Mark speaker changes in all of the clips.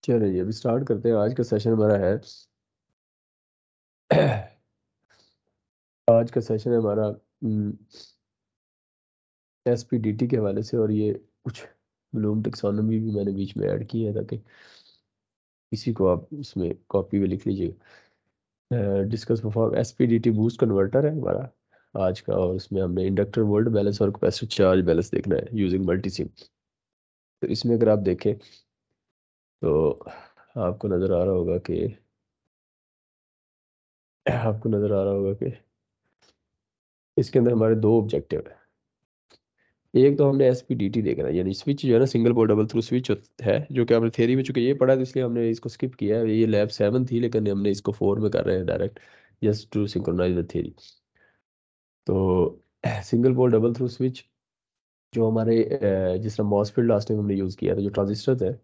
Speaker 1: चलिए जी, अभी स्टार्ट करते हैं। आज का सेशन हमारा है आज का सेशन है हमारा एसपीडीटी के हवाले से। और ये कुछ ब्लूम टेक्सोनोमी भी मैंने बीच में ऐड की है ताकि किसी को आप उसमें कॉपी में लिख लीजिएगा। डिस्कस परफॉर्म एसपीडीटी बूस्ट कन्वर्टर है हमारा आज का, और इसमें हमने इंडक्टर वोल्ट बैलेंस और कैपेसिटर चार्ज बैलेंस देखना है यूजिंग मल्टीसिम। तो इसमें अगर आप देखें तो आपको नज़र आ रहा होगा कि इसके अंदर हमारे दो ऑब्जेक्टिव है। एक तो हमने एसपीडीटी देखना है, यानी स्विच जो है ना, single port double throw switch है, जो कि हमने थ्योरी में चूंकि ये पढ़ा है तो इसलिए हमने इसको स्किप किया है। ये लैब 7 थी लेकिन हमने इसको 4 में कर रहे हैं direct, just to synchronise the theory. तो single port double throw switch जो हमारे जिस तरह मॉसफेट लास्ट टाइम हमने यूज़ किया था, जो ट्रांजिस्टर है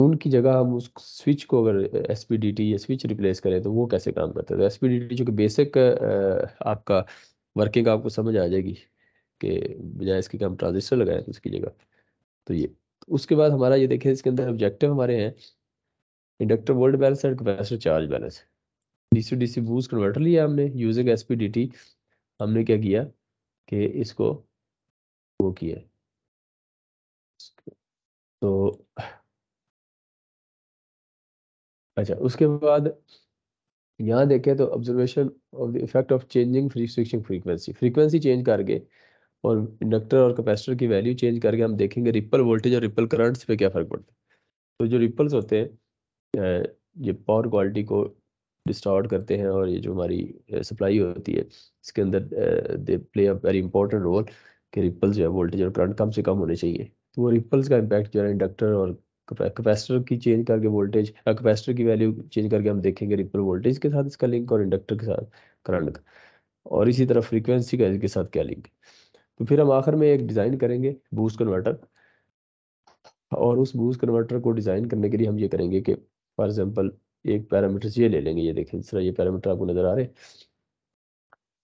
Speaker 1: उनकी जगह हम उस स्विच को अगर एसपीडीटी या स्विच रिप्लेस करें तो वो कैसे काम करता है। तो एसपीडीटी जो कि बेसिक आपका वर्किंग आपको समझ आ जाएगी कि बजाय इसके कि हम ट्रांजिस्टर लगाएं तो उसकी जगह। तो ये तो उसके बाद हमारा ये देखें, इसके अंदर ऑब्जेक्टिव हमारे हैं इंडक्टर वोल्ट बैलेंस और capacitor charge balance. DC DC boost converter लिया हमने यूजिंग एसपीडीटी। हमने क्या किया कि इसको वो किया। तो अच्छा, उसके बाद यहाँ देखें तो observation of the effect of changing free switching frequency, frequency change करके और इंडक्टर और कैपेसिटर की वैल्यू चेंज करके हम देखेंगे रिपल वोल्टेज और रिपल करंट्स पे क्या फर्क पड़ता है। तो जो रिपल्स होते हैं ये पावर क्वालिटी को डिस्टॉर्ट करते हैं, और ये जो हमारी सप्लाई होती है इसके अंदर they play a very important role कि रिपल्स जो है वोल्टेज और करंट कम से कम होने चाहिए। तो वो रिपल्स का इम्पैक्ट जो है इंडक्टर और कैपेसिटर की चेंज करके वोल्टेज, कैपेसिटर की वैल्यू चेंज करके हम देखेंगे रिपल वोल्टेज के साथ इसका लिंक, और इंडक्टर के साथ करंट का, और इसी तरह फ्रीक्वेंसी का इसके साथ क्या लिंक है। तो फिर हम आखिर में एक डिज़ाइन करेंगे बूस्ट कन्वर्टर, और उस बूस्ट कन्वर्टर को डिज़ाइन करने के लिए हम ये करेंगे कि फॉर एग्जांपल एक पैरामीटर्स ये ले लेंगे। ये देखें, इस तरह ये पैरामीटर आपको नज़र आ रहे हैं।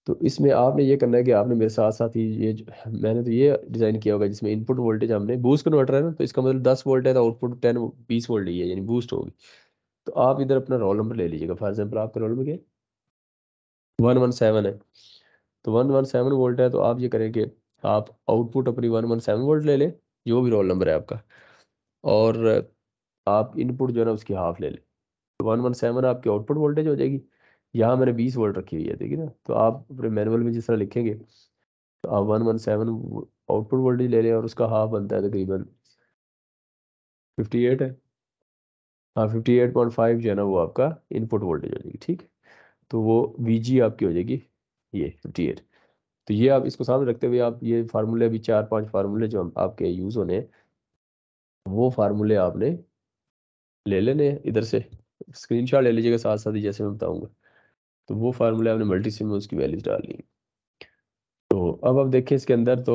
Speaker 1: तो इसमें आपने ये करना है कि आपने मेरे साथ साथ ही मैंने तो ये डिज़ाइन किया होगा जिसमें इनपुट वोल्टेज हमने बूस्ट कन्वर्टर है ना, तो इसका मतलब 10 वोल्ट है तो आउटपुट 20 वोल्ट ही है, यानी बूस्ट होगी। तो आप इधर अपना रोल नंबर ले लीजिएगा। फॉर एग्जाम्पल आपका रोल नंबर क्या है? 117 है। तो 117 वोल्ट है, तो आप ये करें कि आप आउटपुट अपनी 117 वोल्ट ले लें, जो भी रोल नंबर है आपका, और आप इनपुट जो है ना उसकी हाफ ले लें। तो 117 आपकी आउटपुट वोल्टेज हो जाएगी। यहाँ मैंने 20 वोल्ट रखी हुई है, ठीक है ना। तो आप अपने मैनुअल में जिस तरह लिखेंगे तो आप 117 आउटपुट वोल्टेज ले लें, और उसका हाफ बनता है तकरीबन 58 है। हाँ, 58.5 जो है ना वो आपका इनपुट वोल्टेज हो जाएगी, ठीक है। तो वो वीजी आपकी हो जाएगी ये 58। तो ये आप इसको सामने रखते हुए आप ये फार्मूले, अभी 4-5 फार्मूले जो आपके यूज़ होने हैं, वो फार्मूले आपने ले लेने हैं इधर से। स्क्रीनशॉट ले लीजिएगा साथ साथ ही जैसे मैं बताऊंगा। तो वो फार्मूले आपने मल्टीसिम में उसकी वैल्यूज डालनी है। तो अब आप देखिए इसके अंदर तो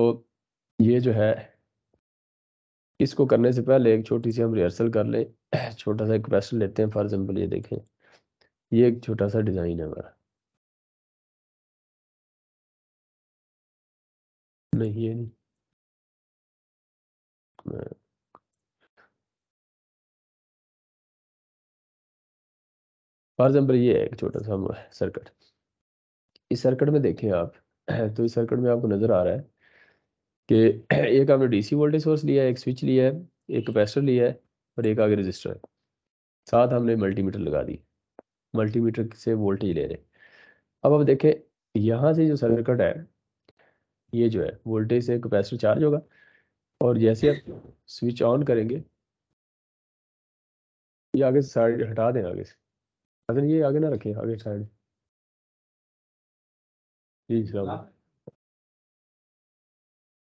Speaker 1: ये जो है, इसको करने से पहले एक छोटी सी हम रिहर्सल कर लें। छोटा सा एक क्वेश्चन लेते हैं। फॉर एग्जाम्पल ये देखें, ये एक छोटा सा डिज़ाइन है हमारा। नहीं, ये नहीं। फॉर एग्जाम्पल ये है एक छोटा सा सर्किट। इस सर्किट में देखें आप तो इस सर्किट में आपको नज़र आ रहा है कि एक आपने डीसी वोल्टेज सोर्स लिया है, एक स्विच लिया है, एक कैपेसिटर लिया है, और एक आगे रजिस्टर है। साथ हमने मल्टीमीटर लगा दी, मल्टीमीटर से वोल्टेज ले रहे हैं। अब आप देखें, यहाँ से जो सर्किट है, ये जो है वोल्टेज से कैपेसिटर चार्ज होगा, और जैसे आप स्विच ऑन करेंगे, ये आगे से साइड हटा दें, आगे से अगर ये आगे ना रखें, आगे साइड। जी साहब,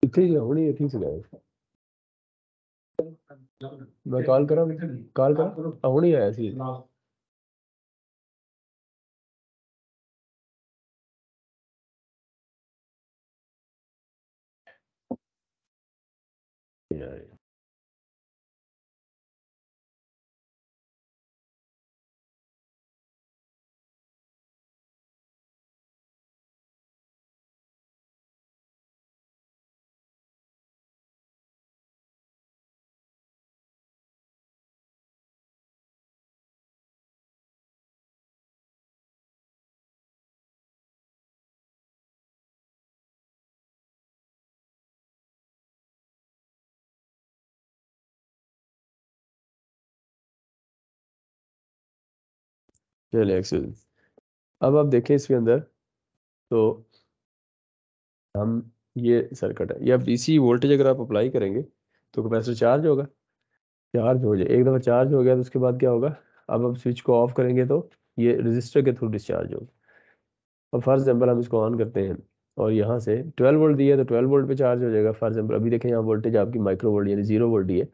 Speaker 1: ठीक है, होनी है, ठीक से गए। मैं कॉल करा होनी है ऐसी। चलिए एक्सेल। अब आप देखें इसके अंदर, तो हम, ये सर्किट है, या डीसी वोल्टेज अगर आप अप्लाई करेंगे तो कैपेसिटर चार्ज होगा। चार्ज हो जाए, एक दफ़ा चार्ज हो गया तो उसके बाद क्या होगा, अब हम स्विच को ऑफ करेंगे तो ये रजिस्टर के थ्रू डिस्चार्ज होगा। अब फॉर एग्जाम्पल हम इसको ऑन करते हैं और यहाँ से 12 वोल्ट दिया तो 12 वोल्ट पे चार्ज हो जाएगा। फॉर एग्जाम्पल अभी देखें यहाँ वोल्टेज आपकी माइक्रो वोल्ट यानी 0 वोल्ट ही है।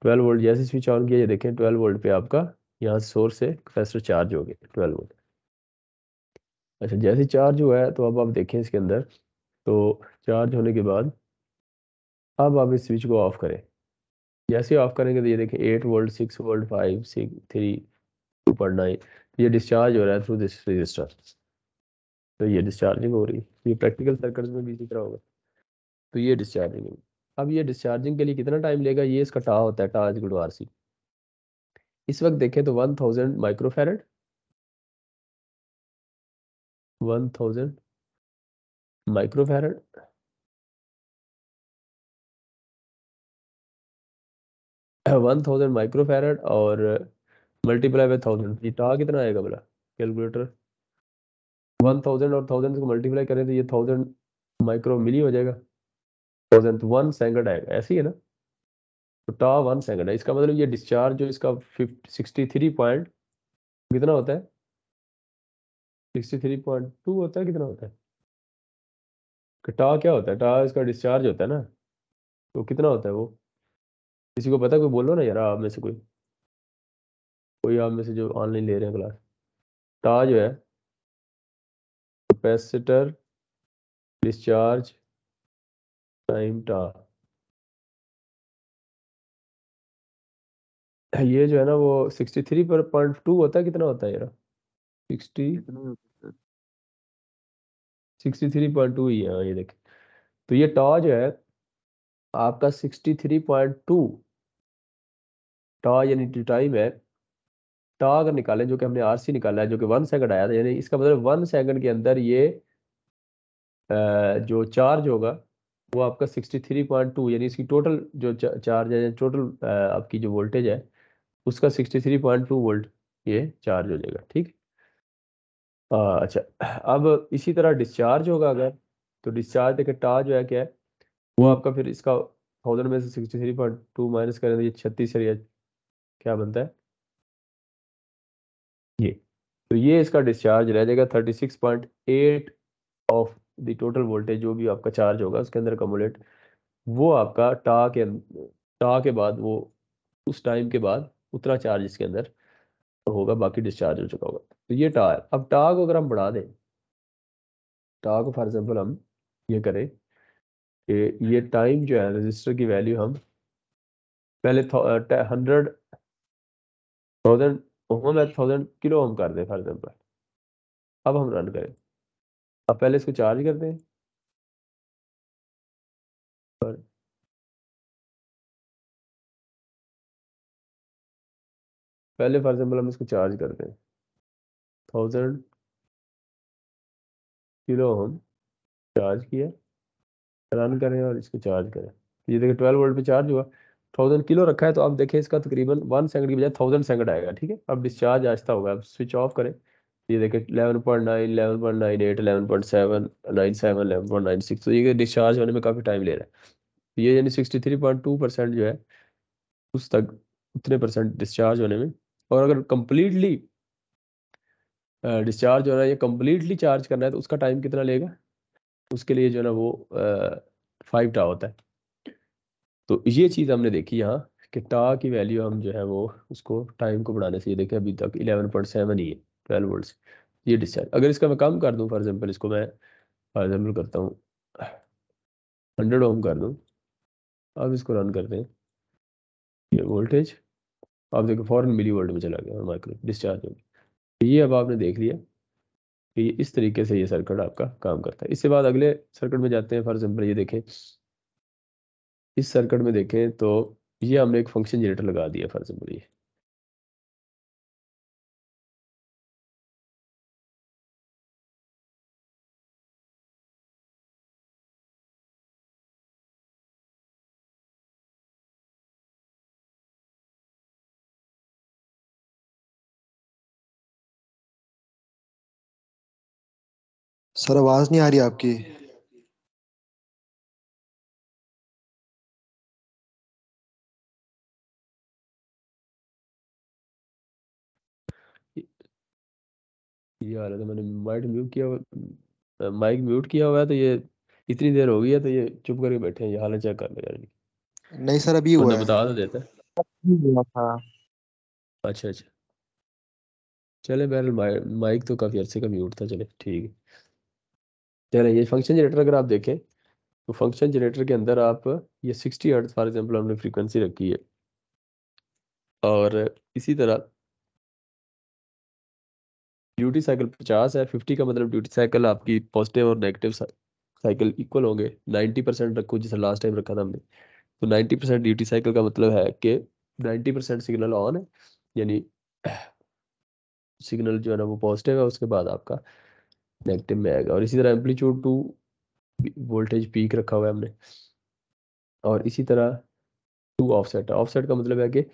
Speaker 1: 12 वोल्ट जैसे स्विच ऑन किया, ये देखें 12 वोल्ट पे आपका यहाँ सोर्स से कैपेसिटर चार्ज हो गया 12 वोल्ट। अच्छा, जैसे चार्ज हुआ है तो अब आप देखें इसके अंदर, तो चार्ज होने के बाद अब आप इस स्विच को ऑफ करें। जैसे ऑफ करेंगे तो ये देखें 8 वोल्ट, 6 वोल्ट, 5, 6, 3, 2.9, ये डिस्चार्ज हो रहा है थ्रू दिस रजिस्टर। तो ये डिस्चार्जिंग हो रही है। ये प्रैक्टिकल सर्किट्स में भी इसी तरह होगा। तो ये डिस्चार्जिंग है। अब ये डिस्चार्जिंग के लिए कितना टाइम लेगा, ये इसका टा होता है, tau is equal to R C. इस वक्त देखें तो 1000 माइक्रोफेरेड, 1000 माइक्रोफेरेड, 1000 माइक्रोफेरेड और मल्टीप्लाई बाय 1000, ये टा कितना आएगा बोला कैलकुलेटर। 1000 और 1000 को मल्टीप्लाई करें तो ये 1000 माइक्रो मिली हो जाएगा। 1000 1 सेकंड आएगा, ऐसे ही है ना। तो टा 1 सेकंड है, इसका मतलब ये डिस्चार्ज जो इसका 63 पॉइंट कितना होता है, 63.2 होता है, कितना होता है। टा क्या होता है, टा इसका डिस्चार्ज होता है ना। तो कितना होता है वो, किसी को पता है? कोई बोलो ना यार, आप में से कोई, कोई आप में से जो ऑनलाइन ले रहे हैं क्लास। टा जो है, कैपेसिटर डिस्चार्ज टाइम टा, ये जो है ना वो 63.2 होता है, कितना होता है यार, 63.2 ही है, हाँ, ये देखें। तो ये टा जो है आपका 63.2, टा यानी टाइम है। टा अगर निकालें, जो कि हमने आरसी निकाला है, जो कि 1 सेकंड आया था, यानी इसका मतलब 1 सेकंड के अंदर ये जो चार्ज होगा वो आपका 63.2, यानी इसकी टोटल जो चार्ज है, टोटल आपकी जो वोल्टेज है उसका 63.2 वोल्ट ये चार्ज हो जाएगा, ठीक। अच्छा, अब इसी तरह डिस्चार्ज होगा अगर, तो डिस्चार्ज देखिए टा जो है क्या है, वो आपका फिर इसका 1000 में से 63.2 माइनस करें तो ये 36 है, ये क्या बनता है ये। तो ये इसका डिस्चार्ज रह जाएगा 36.8 ऑफ द टोटल वोल्टेज, जो भी आपका चार्ज होगा उसके अंदर कमुलेट, वो आपका टा के बाद वो उस टाइम के बाद उतना चार्ज इसके अंदर होगा, बाकी डिस्चार्ज हो चुका होगा। तो ये टा है। अब टा को अगर हम बढ़ा दें, टा को फॉर एग्जाम्पल हम ये करें कि ये टाइम जो है रजिस्टर की वैल्यू हम पहले 1000 ओम कर दें फॉर एग्जाम्पल। अब हम रन करें, अब पहले इसको चार्ज करते हैं और पहले फॉर एग्जाम्पल हम इसको चार्ज करते हैं 1000 हम चार्ज किया, रन करें और इसको चार्ज करें तो ये देखिए 12 वोल्ट पे चार्ज हुआ। 1000 रखा है तो अब देखिए इसका तकरीबन 1 सेकंड की बजाय 1000 सेकंड आएगा, ठीक है। अब डिस्चार्ज आहिस्ता होगा, अब स्विच ऑफ करें, ये देखिए 11.9, 11.98, 11.7, 97, 11.96, तो ये डिस्चार्ज होने में काफ़ी टाइम ले रहा है। तो ये यानी 63.2% जो है उस तक, उतने परसेंट डिस्चार्ज होने में। और अगर कंप्लीटली डिस्चार्ज हो रहा है या कंप्लीटली चार्ज करना है तो उसका टाइम कितना लेगा, उसके लिए जो है ना वो 5 टा होता है। तो ये चीज़ हमने देखी यहाँ कि टा की वैल्यू हम जो है वो उसको टाइम को बढ़ाने से, ये देखें अभी तक 11.7 ही है 12 वोल्ट से। ये डिस्चार्ज अगर इसका मैं कम कर दूँ, फॉर एग्जाम्पल इसको मैं फॉर एग्जाम्पल करता हूँ 100 ओम कर दूँ। अब इसको रन करते हैं, ये वोल्टेज आप देखो फॉरन मिली वोल्ट में चला गया और माइक्रो डिस्चार्ज हो गया। तो ये अब आपने देख लिया कि ये इस तरीके से ये सर्किट आपका काम करता है। इसके बाद अगले सर्किट में जाते हैं। फॉर एग्जाम्पल ये देखें, इस सर्किट में देखें तो ये हमने एक फंक्शन जनरेटर लगा दिया फॉर एग्जाम्पल ये।
Speaker 2: सर आवाज नहीं आ रही आपकी।
Speaker 1: ये हाल है, तो मैंने माइक म्यूट किया हुआ है, तो ये इतनी देर हो गई है, तो ये चुप करके बैठे हैं। ये हालत चेक कर लो यार,
Speaker 2: नहीं सर, अभी
Speaker 1: वरना
Speaker 2: हुआ है।
Speaker 1: बता तो देता।
Speaker 2: हुआ था।
Speaker 1: अच्छा अच्छा, चले बहरहाल माइक तो काफ़ी अर्से का म्यूट था, चले ठीक है। चले, ये फंक्शन जनरेटर अगर आप देखें, तो फंक्शन जनरेटर के अंदर आप ये 60 हर्ट्ज फॉर एग्जांपल हमने फ्रीक्वेंसी रखी है, और इसी तरह ड्यूटी साइकिल 50 है। 50 का मतलब ड्यूटी साइकिल आपकी पॉजिटिव और नेगेटिव साइकिल इक्वल होंगे। 90% रखो, जैसे लास्ट टाइम रखा था हमने, तो 90% ड्यूटी साइकिल का मतलब है कि 90% सिग्नल ऑन है, यानी सिग्नल जो है ना वो पॉजिटिव है, उसके बाद आपका नेगेटिव में आएगा। और इसी तरह एम्पलीट्यूड टू वोल्टेज पीक रखा हुआ है हमने, और इसी तरह टू ऑफसेट है। ऑफसेट का मतलब है कि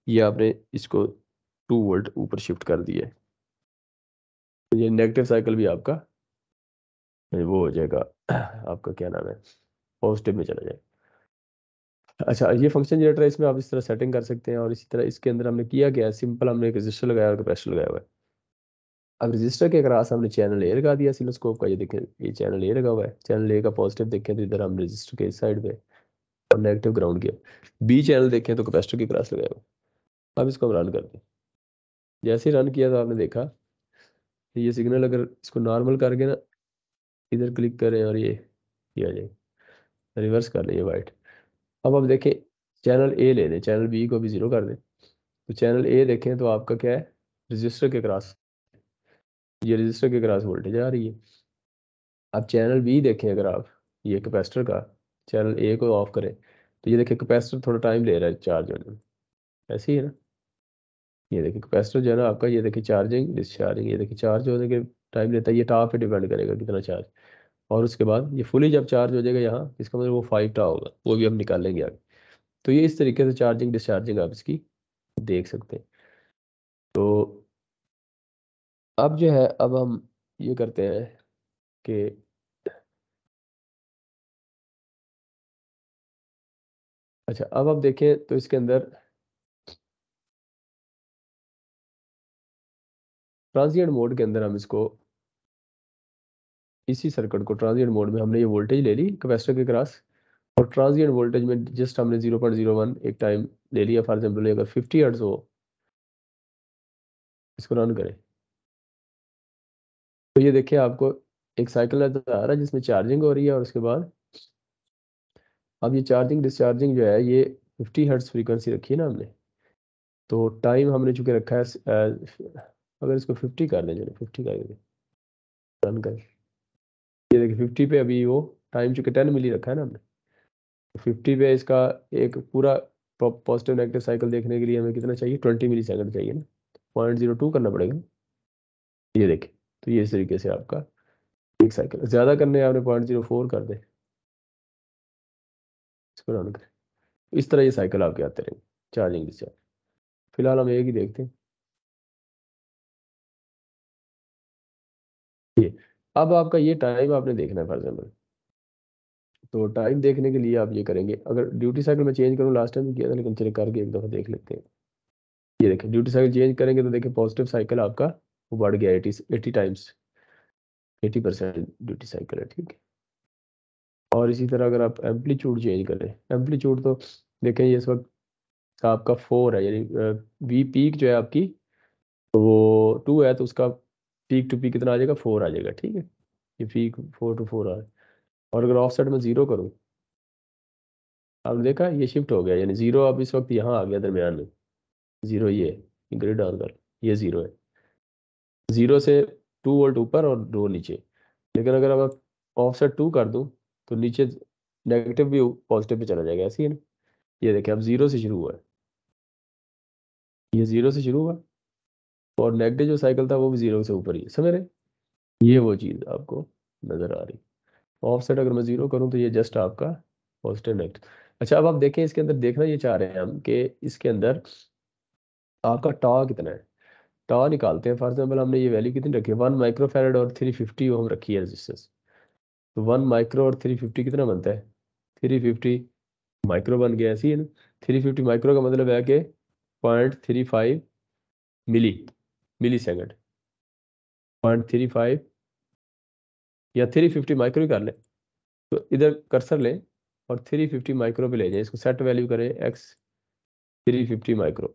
Speaker 1: ये आपने इसको 2 वोल्ट ऊपर शिफ्ट कर दिया है, तो ये नेगेटिव साइकिल भी आपका वो हो जाएगा, आपका क्या नाम है, पॉजिटिव में चला जाएगा। अच्छा, ये फंक्शन जनरेटर है, इसमें आप इस तरह सेटिंग कर सकते हैं। और इसी तरह इसके अंदर हमने किया गया है, सिंपल हमने एक रजिस्टर लगाया और कैपेसिटर लगाया हुआ है। अब रजिस्टर के अक्रॉस हमने चैनल ए लगा दिया ऑसिलोस्कोप का। ये देखें, ये चैनल ए लगा हुआ है। चैनल ए का पॉजिटिव देखें तो इधर हम रजिस्टर के इस साइड पे, और नेगेटिव ग्राउंड किया। बी चैनल देखें तो कैपेसिटर के क्रॉस लगाया हुआ है। अब इसको हम रन करते हैं। जैसे ही रन किया तो आपने देखा कि ये सिग्नल, अगर इसको नॉर्मल करके ना इधर क्लिक करें और ये आ जाए, रिवर्स कर लें ये वाइट। अब आप देखें, चैनल ए ले लें, चैनल बी को भी जीरो कर दें, तो चैनल ए देखें तो आपका क्या है, रजिस्टर के क्रॉस, ये रजिस्टर के क्रॉस वोल्टेज आ रही है। अब चैनल बी देखें अगर आप, ये कैपेसिटर का, चैनल ए को ऑफ करें, तो ये देखिए कैपेसिटर थोड़ा टाइम ले रहा है चार्ज होने में, ऐसे ही है ना। ये देखिए कैपेसिटर जो है ना आपका, ये देखिए चार्जिंग डिस्चार्जिंग, ये देखिए चार्ज होने के टाइम लेता है। ये टाव पे डिपेंड करेगा कितना चार्ज। और उसके बाद ये फुली जब चार्ज हो जाएगा यहाँ, इसका मतलब वो 5 टा होगा, वो भी हम निकाल लेंगे आगे। तो ये इस तरीके से चार्जिंग डिस्चार्जिंग आप इसकी देख सकते हैं। तो अब जो है, अब हम ये करते हैं कि, अच्छा अब आप देखें तो इसके अंदर ट्रांजिएंट मोड के अंदर हम इसको, इसी सर्किट को ट्रांजिएंट मोड में हमने ये वोल्टेज ले ली कैपेसिटर के क्रॉस, और ट्रांजिएंट वोल्टेज में जस्ट हमने 0.01 एक टाइम ले लिया। फॉर एग्जाम्पल अगर 50 हर्ट्ज हो, इसको रन करें, तो ये देखिए आपको एक साइकिल नजर आ रहा है जिसमें चार्जिंग हो रही है। और उसके बाद अब ये चार्जिंग डिस्चार्जिंग जो है, ये 50 हर्ट्ज फ्रीक्वेंसी रखी है ना हमने, तो टाइम हमने चूंकि रखा है अगर इसको 50 कर दें, चलो 50 कर दें, रन करें, ये देखिए 50 पे अभी वो टाइम चूंकि 10 मिली रखा है ना हमने, तो 50 पे इसका एक पूरा पॉजिटिव नेगेटिव साइकिल देखने के लिए हमें कितना चाहिए, 20 मिली सेकंड चाहिए ना, 0.02 करना पड़ेगा। ये देखिए, तो ये इस तरीके से आपका एक साइकिल, ज़्यादा करने हैं आपने 0.04 कर दे, इसको रन करें। इस तरह ये साइकिल आपके आते रहेंगे, चार्जिंग डिस्चार्ज। फिलहाल हम एक ही देखते हैं, ये। अब आपका ये टाइम आपने देखना है फॉर एग्जाम्पल, तो टाइम देखने के लिए आप ये करेंगे, अगर ड्यूटी साइकिल में चेंज करूँ, लास्ट टाइम भी किया था लेकिन चलिए करके एक दफ़ा देख लेते हैं। ये देखिए, ड्यूटी साइकिल चेंज करेंगे तो देखिए पॉजिटिव साइकिल आपका वो बढ़ गया 80 टाइम्स, 80% ड्यूटी साइकिल है, ठीक है। और इसी तरह अगर आप एम्पलीट्यूड चेंज करें, एम्पलीट्यूड तो देखें ये इस वक्त आपका 4 है, यानी वी पीक जो है आपकी वो 2 है, तो उसका पीक टू पीक कितना आ जाएगा, 4 आ जाएगा, ठीक है। ये पीक 4 to 4 आ रहा है। और अगर ऑफ साइड में 0 करूँ, आपने देखा ये शिफ्ट हो गया, यानी 0 अब इस वक्त यहाँ आ गया दरमियान में, 0 ये ग्रिड ऑन कर, ये 0 है। 0 से 2 वोल्ट ऊपर और 2 नीचे। लेकिन अगर अब आप ऑफसेट 2 कर दूं, तो नीचे नेगेटिव भी पॉजिटिव पे चला जाएगा, ऐसे ही है ना। ये देखिए, अब 0 से शुरू हुआ है, ये 0 से शुरू हुआ, और नेगेटिव जो साइकिल था वो भी 0 से ऊपर ही है, समझ रहे। ये वो चीज़ आपको नज़र आ रही। ऑफसेट अगर मैं 0 करूँ तो ये जस्ट आपका पॉजिटिव नेगेटिव। अच्छा, अब आप देखें, इसके अंदर देखना ये चाह रहे हैं हम कि इसके अंदर आपका टॉ कितना है। टा निकालते हैं। फॉर एग्जाम्पल हमने ये वैल्यू कितनी रखी है, 1 माइक्रोफैरड और 350 ओम रखी है रेजिस्टेंस। तो 1 माइक्रो और 350 कितना बनता है, 350 माइक्रो बन गया, ऐसी है ना। 350 माइक्रो का मतलब है कि 0.35 मिली मिली सेकेंड, 0.35 या 350 माइक्रो ही कर लें। तो इधर कर्सर लें और 350 माइक्रो पे ले जाएं, इसको सेट वैल्यू करें एक्स 350 माइक्रो,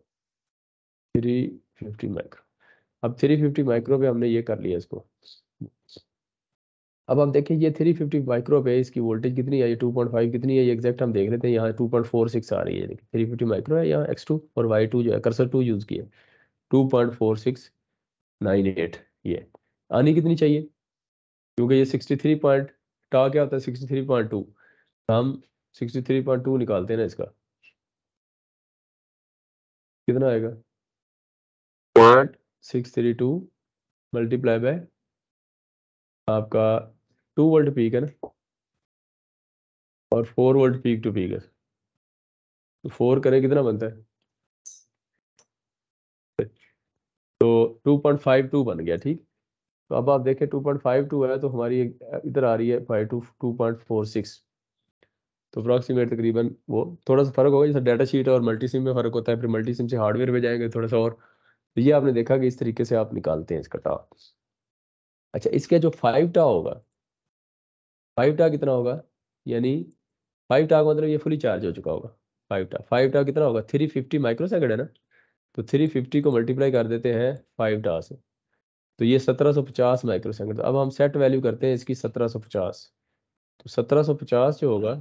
Speaker 1: 350 माइक्रो। अब 350 माइक्रो पे हमने ये कर लिया इसको। अब हम देखें ये 350 माइक्रो पे इसकी वोल्टेज कितनी है, ये 2.5 कितनी है, ये एग्जैक्ट हम देख लेते हैं। यहाँ 2.46 आ रही है, देखिए 350 माइक्रो है, यहाँ x2 और y2 जो है कर्सर 2 यूज़ किया, 2.4698 ये आनी कितनी चाहिए, क्योंकि ये 63 पॉइंट टा क्या होता है 63.2, हम 63.2 निकालते हैं ना इसका, कितना आएगा 0.632 मल्टीप्लाई बाय आपका 2 वोल्ट पीक है ना, और 4 वोल्ट पीक टू पीक है। तो 4 करें कितना बनता है, तो 2.52 बन गया, ठीक। तो अब आप देखें 2.52 है, तो हमारी इधर आ रही है 2.46। तो अप्रॉक्सीमेट तकरीबन वो थोड़ा सा फर्क होगा, जैसे डाटा शीट और मल्टी सिम में फर्क होता है, फिर मल्टी सिम से हार्डवेयर में जाएंगे थोड़ा सा और। तो ये आपने देखा कि इस तरीके से आप निकालते हैं इसका टा। अच्छा, इसका जो 5 टा होगा, 5 टा कितना होगा, यानी 5 टा का मतलब ये फुली चार्ज हो चुका होगा। 5 टा कितना होगा, 350 माइक्रो सेकंड है ना। तो 350 को मल्टीप्लाई कर देते हैं 5 टा से, तो ये 1750 माइक्रो सेकंड। तो अब हम सेट वैल्यू करते हैं इसकी 1750। तो 1750 जो होगा,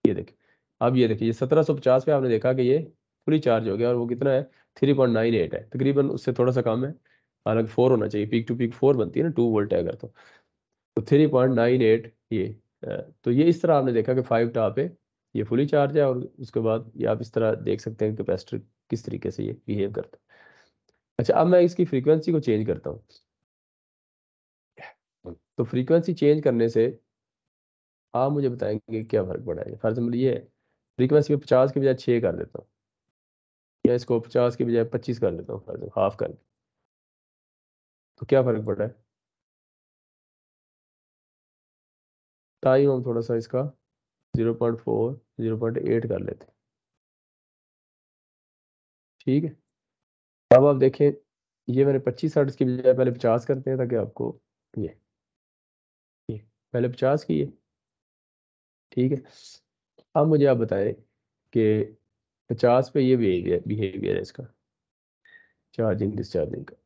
Speaker 1: ये देखिए, अब ये देखिए, ये 1750 पे आपने देखा कि ये फुली चार्ज हो गया, और वो कितना है 3.98 है, तकरीबन उससे थोड़ा सा कम है। हालांकि 4 होना चाहिए, पीक टू पीक 4 बनती है ना, 2 वोल्ट है अगर तो 3.98 ये। तो ये इस तरह आपने देखा कि 5 टा पे ये फुली चार्ज है, और उसके बाद ये आप इस तरह देख सकते हैं कैपेसिटर किस तरीके से ये बिहेव करता है। अच्छा, अब मैं इसकी फ्रीक्वेंसी को चेंज करता हूँ। तो फ्रीक्वेंसी चेंज करने से आप मुझे बताएंगे क्या फर्क पड़ा है। फॉर एग्जाम्पल ये फ्रीक्वेंसी में 50 के बजाय 6 कर देता हूँ, या इसको 50 के बजाय 25 कर देता हूँ, फॉर एग्जाम्पल हाफ कर, तो क्या फर्क पड़ा है। टाइम हम थोड़ा सा इसका 0.4 0.8 कर लेते हैं, ठीक है। अब आप देखें, ये मैंने 25 हर्ट्ज की बजाय पहले 50 करते हैं, ताकि आपको ये ये पहले 50 की है, ठीक है। अब मुझे आप बताएं कि 50 पे ये बिहेवियर बिहेवियर है इसका, चार्जिंग डिस्चार्जिंग का,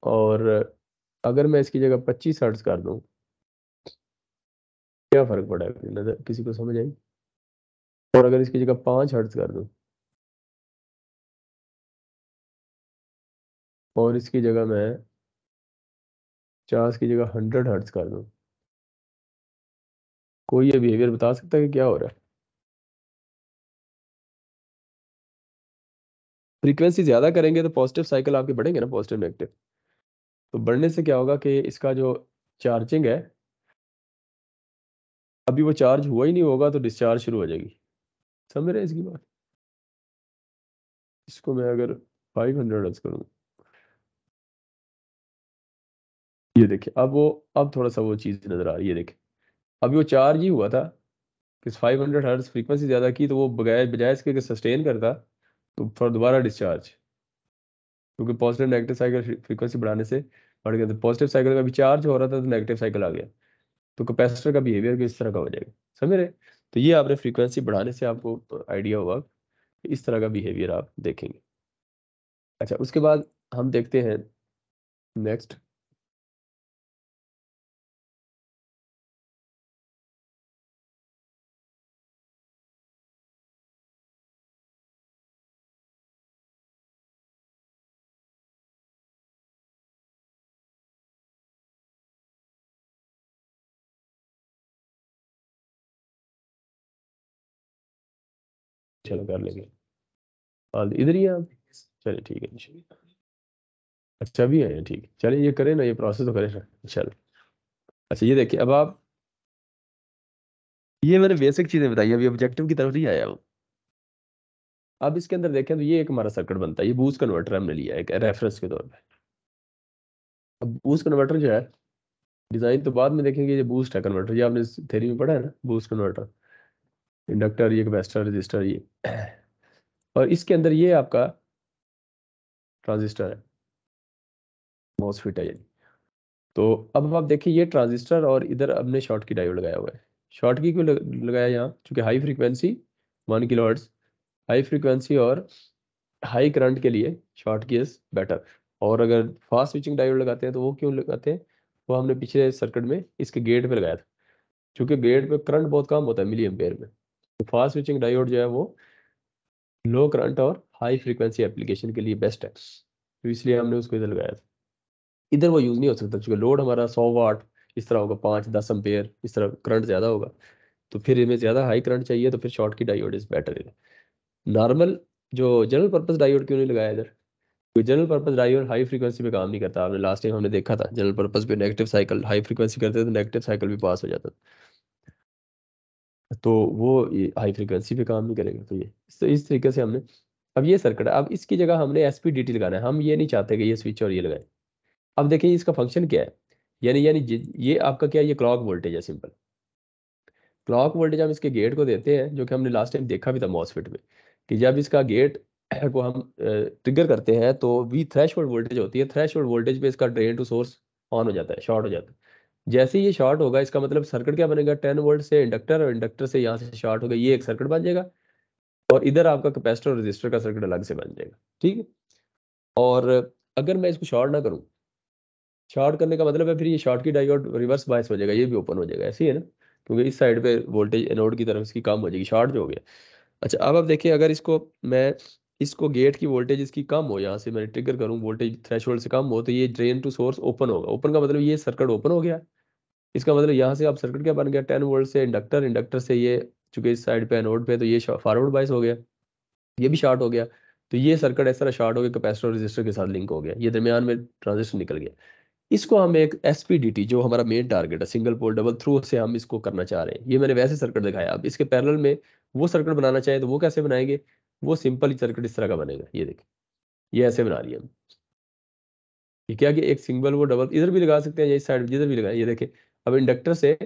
Speaker 1: और अगर मैं इसकी जगह 25 हर्ट्ज कर दूं, क्या फर्क पड़ा है, नजर किसी को समझ आई। और अगर इसकी जगह 5 हर्ट्ज कर दूं, और इसकी जगह मैं 50 की जगह 100 हर्ट्ज कर दूं, कोई ये बिहेवियर बता सकता है कि क्या हो रहा है। फ्रीक्वेंसी ज्यादा करेंगे तो पॉजिटिव साइकिल आपके बढ़ेंगे ना, पॉजिटिव नेगेटिव। तो बढ़ने से क्या होगा कि इसका जो चार्जिंग है, अभी वो चार्ज हुआ ही नहीं होगा तो डिस्चार्ज शुरू हो जाएगी। समझ रहे हैं इसकी बात। इसको मैं अगर 500 हर्ट्ज करूँ, ये देखिए, अब थोड़ा सा वो चीज़ नजर आ रही है, देखिए अभी वो चार्ज ही हुआ था कि 500 हर्ट्ज फ्रीक्वेंसी ज़्यादा की, तो वो बजाय बजाय इसके सस्टेन करता, तो फिर दोबारा डिस्चार्ज, क्योंकि पॉजिटिव नेगेटिव साइकिल फ्रीक्वेंसी बढ़ाने से बढ़ गया। तो पॉजिटिव साइकिल का भी चार्ज हो रहा था, तो नेगेटिव साइकिल आ गया, तो कैपेसिटर का बिहेवियर भी इस तरह का हो जाएगा। समझ रहे। तो ये आपने फ्रीक्वेंसी बढ़ाने से आपको आइडिया होगा कि इस तरह का बिहेवियर आप देखेंगे। अच्छा, उसके बाद हम देखते हैं नेक्स्ट। चलो कर लेंगे, हाँ इधर ही हैं आप, चलिए ठीक है जी। अच्छा भी है, ठीक है, चलिए ये करें ना, ये प्रोसेस तो करें ना, चलो। अच्छा, ये देखिए, अब आप, ये मैंने बेसिक चीज़ें बताई, अभी ऑब्जेक्टिव की तरफ नहीं आया हूँ। अब इसके अंदर देखें तो ये एक हमारा सर्किट बनता है, ये बूस्ट कन्वर्टर हमने लिया है एक रेफरेंस के तौर पे। अब बूस्ट कन्वर्टर जो है, डिजाइन तो बाद में देखेंगे, ये बूस्ट है कन्वर्टर, ये आपने थ्योरी में पढ़ा है ना, बूस्ट कन्वर्टर, इंडक्टर, ये कैपेसिटर, रजिस्टर, ये और इसके अंदर ये आपका ट्रांजिस्टर है, मॉसफेट है ये। तो अब आप देखिए ये ट्रांजिस्टर, और इधर हमने शॉर्ट की डायोड लगाया हुआ है। शॉर्ट की क्यों लगाया यहाँ, क्योंकि high frequency 1 kilohertz, high frequency और हाई करंट के लिए शॉर्ट की इज बेटर। और अगर फास्ट स्विचिंग डायोड लगाते हैं तो वो क्यों लगाते हैं, वो हमने पिछले सर्किट में इसके गेट पे लगाया था, क्योंकि गेट पे करंट बहुत कम होता है मिली एम्पेयर में। तो फास्ट स्विचिंग डायोड जो है वो लो करंट और हाई फ्रीक्वेंसी एप्लीकेशन के लिए बेस्ट है, तो इसलिए हमने उसको इधर लगाया था। इधर वो यूज़ नहीं हो सकता, क्योंकि लोड हमारा 100 वाट इस तरह होगा, 5-10 एम्पेयर इस तरह करंट ज़्यादा होगा, तो फिर इनमें ज़्यादा हाई करंट चाहिए, तो फिर शॉर्ट की डायोड इज़ बेटर। नॉर्मल जो जनरल पर्पस डायोड क्यों नहीं लगाया इधर, क्योंकि general purpose diode high frequency पे काम नहीं करता। आपने लास्ट टाइम हमने देखा था, जनरल पर्पस पे नेगेटिव साइकिल, हाई फ्रीक्वेंसी करते थे तो नेगेटिव साइकिल भी पास हो जाता था, तो वो ये हाई फ्रीक्वेंसी पे काम नहीं करेगा। तो ये इस तरीके से हमने, अब ये सर्किट है, अब इसकी जगह हमने एसपीडीटी लगाना है। हम ये नहीं चाहते कि ये स्विच और ये लगाए। अब देखिए इसका फंक्शन क्या है, यानी यानी ये आपका क्या है, ये क्लॉक वोल्टेज है, सिंपल क्लॉक वोल्टेज हम इसके गेट को देते हैं, जो कि हमने लास्ट टाइम देखा भी था मॉसफेट में, कि जब इसका गेट को हम ट्रिगर करते हैं तो वी थ्रेशोल्ड वोल्टेज होती है, थ्रेशोल्ड वोल्टेज पे इसका ड्रेन टू सोर्स ऑन हो जाता है, शॉर्ट हो जाता है। जैसे ही ये शॉर्ट होगा, इसका मतलब सर्किट क्या बनेगा, 10 वोल्ट से इंडक्टर, और इंडक्टर से यहाँ से शॉर्ट होगा, ये एक सर्किट बन जाएगा। और इधर आपका कैपेसिटर और रजिस्टर का सर्किट अलग से बन जाएगा, ठीक है। और अगर मैं इसको शॉर्ट ना करूँ, शॉर्ट करने का मतलब है फिर ये शॉर्ट की डायोड रिवर्स बायस हो जाएगा, ये भी ओपन हो जाएगा, ऐसे ही है ना, क्योंकि इस साइड पे वोल्टेज एनोड की तरफ इसकी कम हो जाएगी, शॉर्ट जो हो गया। अच्छा अब आप देखिए, अगर इसको मैं, इसको गेट की वोल्टेज इसकी कम हो, यहाँ से मैं ट्रिगर करूँ, वोल्टेज थ्रेशोल्ड से कम हो, तो ये ड्रेन टू सोर्स ओपन होगा। ओपन का मतलब ये सर्किट ओपन हो गया, इसका मतलब यहाँ से आप सर्किट क्या बन गया, 10 वोल्ट से इंडक्टर, इंडक्टर से ये, चूंकि इस साइड पे एनोड पे, तो ये फॉरवर्ड बायस हो गया, ये भी शॉर्ट हो गया। तो ये सर्किट इस तरह शॉर्ट हो गया, कैपेसिटर और रजिस्टर के साथ लिंक हो गया, ये दरमियान में ट्रांजिस्टर निकल गया। इसको हम एक एसपीडीटी, जो हमारा मेन टारगेट है, सिंगल पोल डबल थ्रू से हम इसको करना चाह रहे हैं। ये मैंने वैसे सर्किट दिखाया, अब इसके पैरेलल में वो सर्किट बनाना चाहे तो वो कैसे बनाएंगे, वो सिंपल ही सर्किट इस तरह का बनेगा, ये देखिए, ये ऐसे बना लिया हम। ये क्या कि एक सिंगल वो डबल इधर भी लगा सकते हैं, ये इस साइड जिधर भी लगाए, ये देखिए। अब इंडक्टर से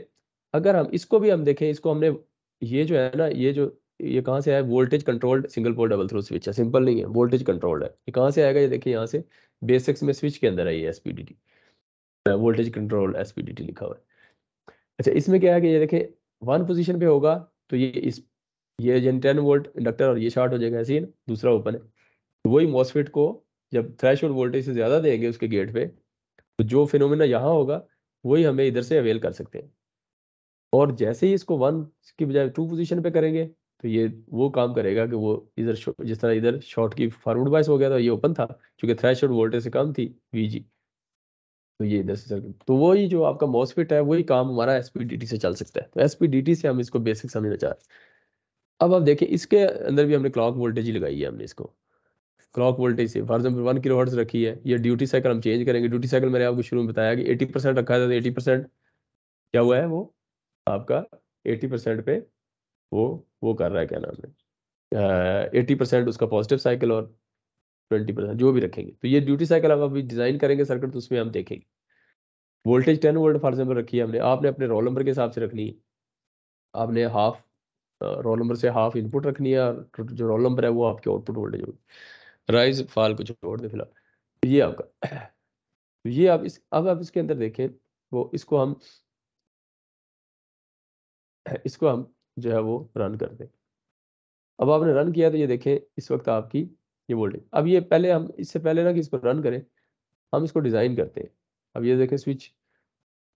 Speaker 1: अगर हम इसको भी हम देखें, इसको हमने, ये जो है ना, ये जो, ये कहाँ से आया, voltage controlled single pole double throw switch है, सिंपल नहीं है, वोल्टेज कंट्रोल्ड है। ये कहाँ से आएगा, ये देखिए, यहाँ से बेसिक्स में स्विच के अंदर है ये एसपीडीटी, वोल्टेज कंट्रोल एसपीडीटी लिखा हुआ है। अच्छा इसमें क्या है कि ये देखिए, वन पोजीशन पे होगा, तो ये इस, ये जन 10 वोल्ट इंडक्टर और ये शॉर्ट हो जाएगा, ऐसे ही ना, दूसरा ओपन है। तो वही मॉसफेट को जब थ्रेशोल्ड वोल्टेज से ज़्यादा देंगे उसके गेट पे, तो जो फिनोमेना यहाँ होगा, वही हमें इधर से अवेल कर सकते हैं। और जैसे ही इसको वन की बजाय टू पोजीशन पे करेंगे, तो ये वो काम करेगा कि वो इधर जिस तरह इधर शॉर्ट की फॉरवर्ड बायस हो गया था, ये ओपन था, क्योंकि थ्रेशोल्ड वोल्टेज से कम थी वीजी, तो ये इधर से सर्किट, तो वही जो आपका मॉसफेट है, वही काम हमारा एसपीडीटी से चल सकता है। तो एसपीडीटी से हम इसको बेसिक समझना चाह रहे हैं। अब आप देखिए, इसके अंदर भी हमने क्लॉक वोल्टेज ही लगाई है, हमने इसको क्लॉक वोल्टेज से, फॉर एग्जाम्पल 1 किलोहर्ट्ज रखी है। ये ड्यूटी साइकिल हम चेंज करेंगे, ड्यूटी साइकिल मैंने आपको शुरू में बताया कि 80% रखा था, तो 80% क्या हुआ है, वो आपका 80% पे वो कर रहा है, क्या नाम है, 80% उसका पॉजिटिव साइकिल, और 20% जो भी रखेंगे। तो ये ड्यूटी साइकिल हम अभी डिजाइन करेंगे सर्किट, तो उसमें हम देखेंगे। वोल्टेज 10 वोल्ट फॉर एग्जाम्पल रखी है हमने, आपने अपने रोल नंबर के हिसाब से रखनी है। आपने हाफ रोल नंबर से हाफ इनपुट रखनी है, और जो रोल नंबर है वो आपकी आउटपुट वोल्टेज होगी। राइज फॉल को छोड़ दे फिलहाल, तो ये आपका, तो ये आप इस, अब आप इसके अंदर देखें, वो इसको हम जो है वो रन कर दें। अब आपने रन किया, तो ये देखें इस वक्त आपकी ये वोल्टेज, अब ये पहले हम, इससे पहले ना कि इसको रन करें, हम इसको डिज़ाइन करते हैं। अब ये देखें स्विच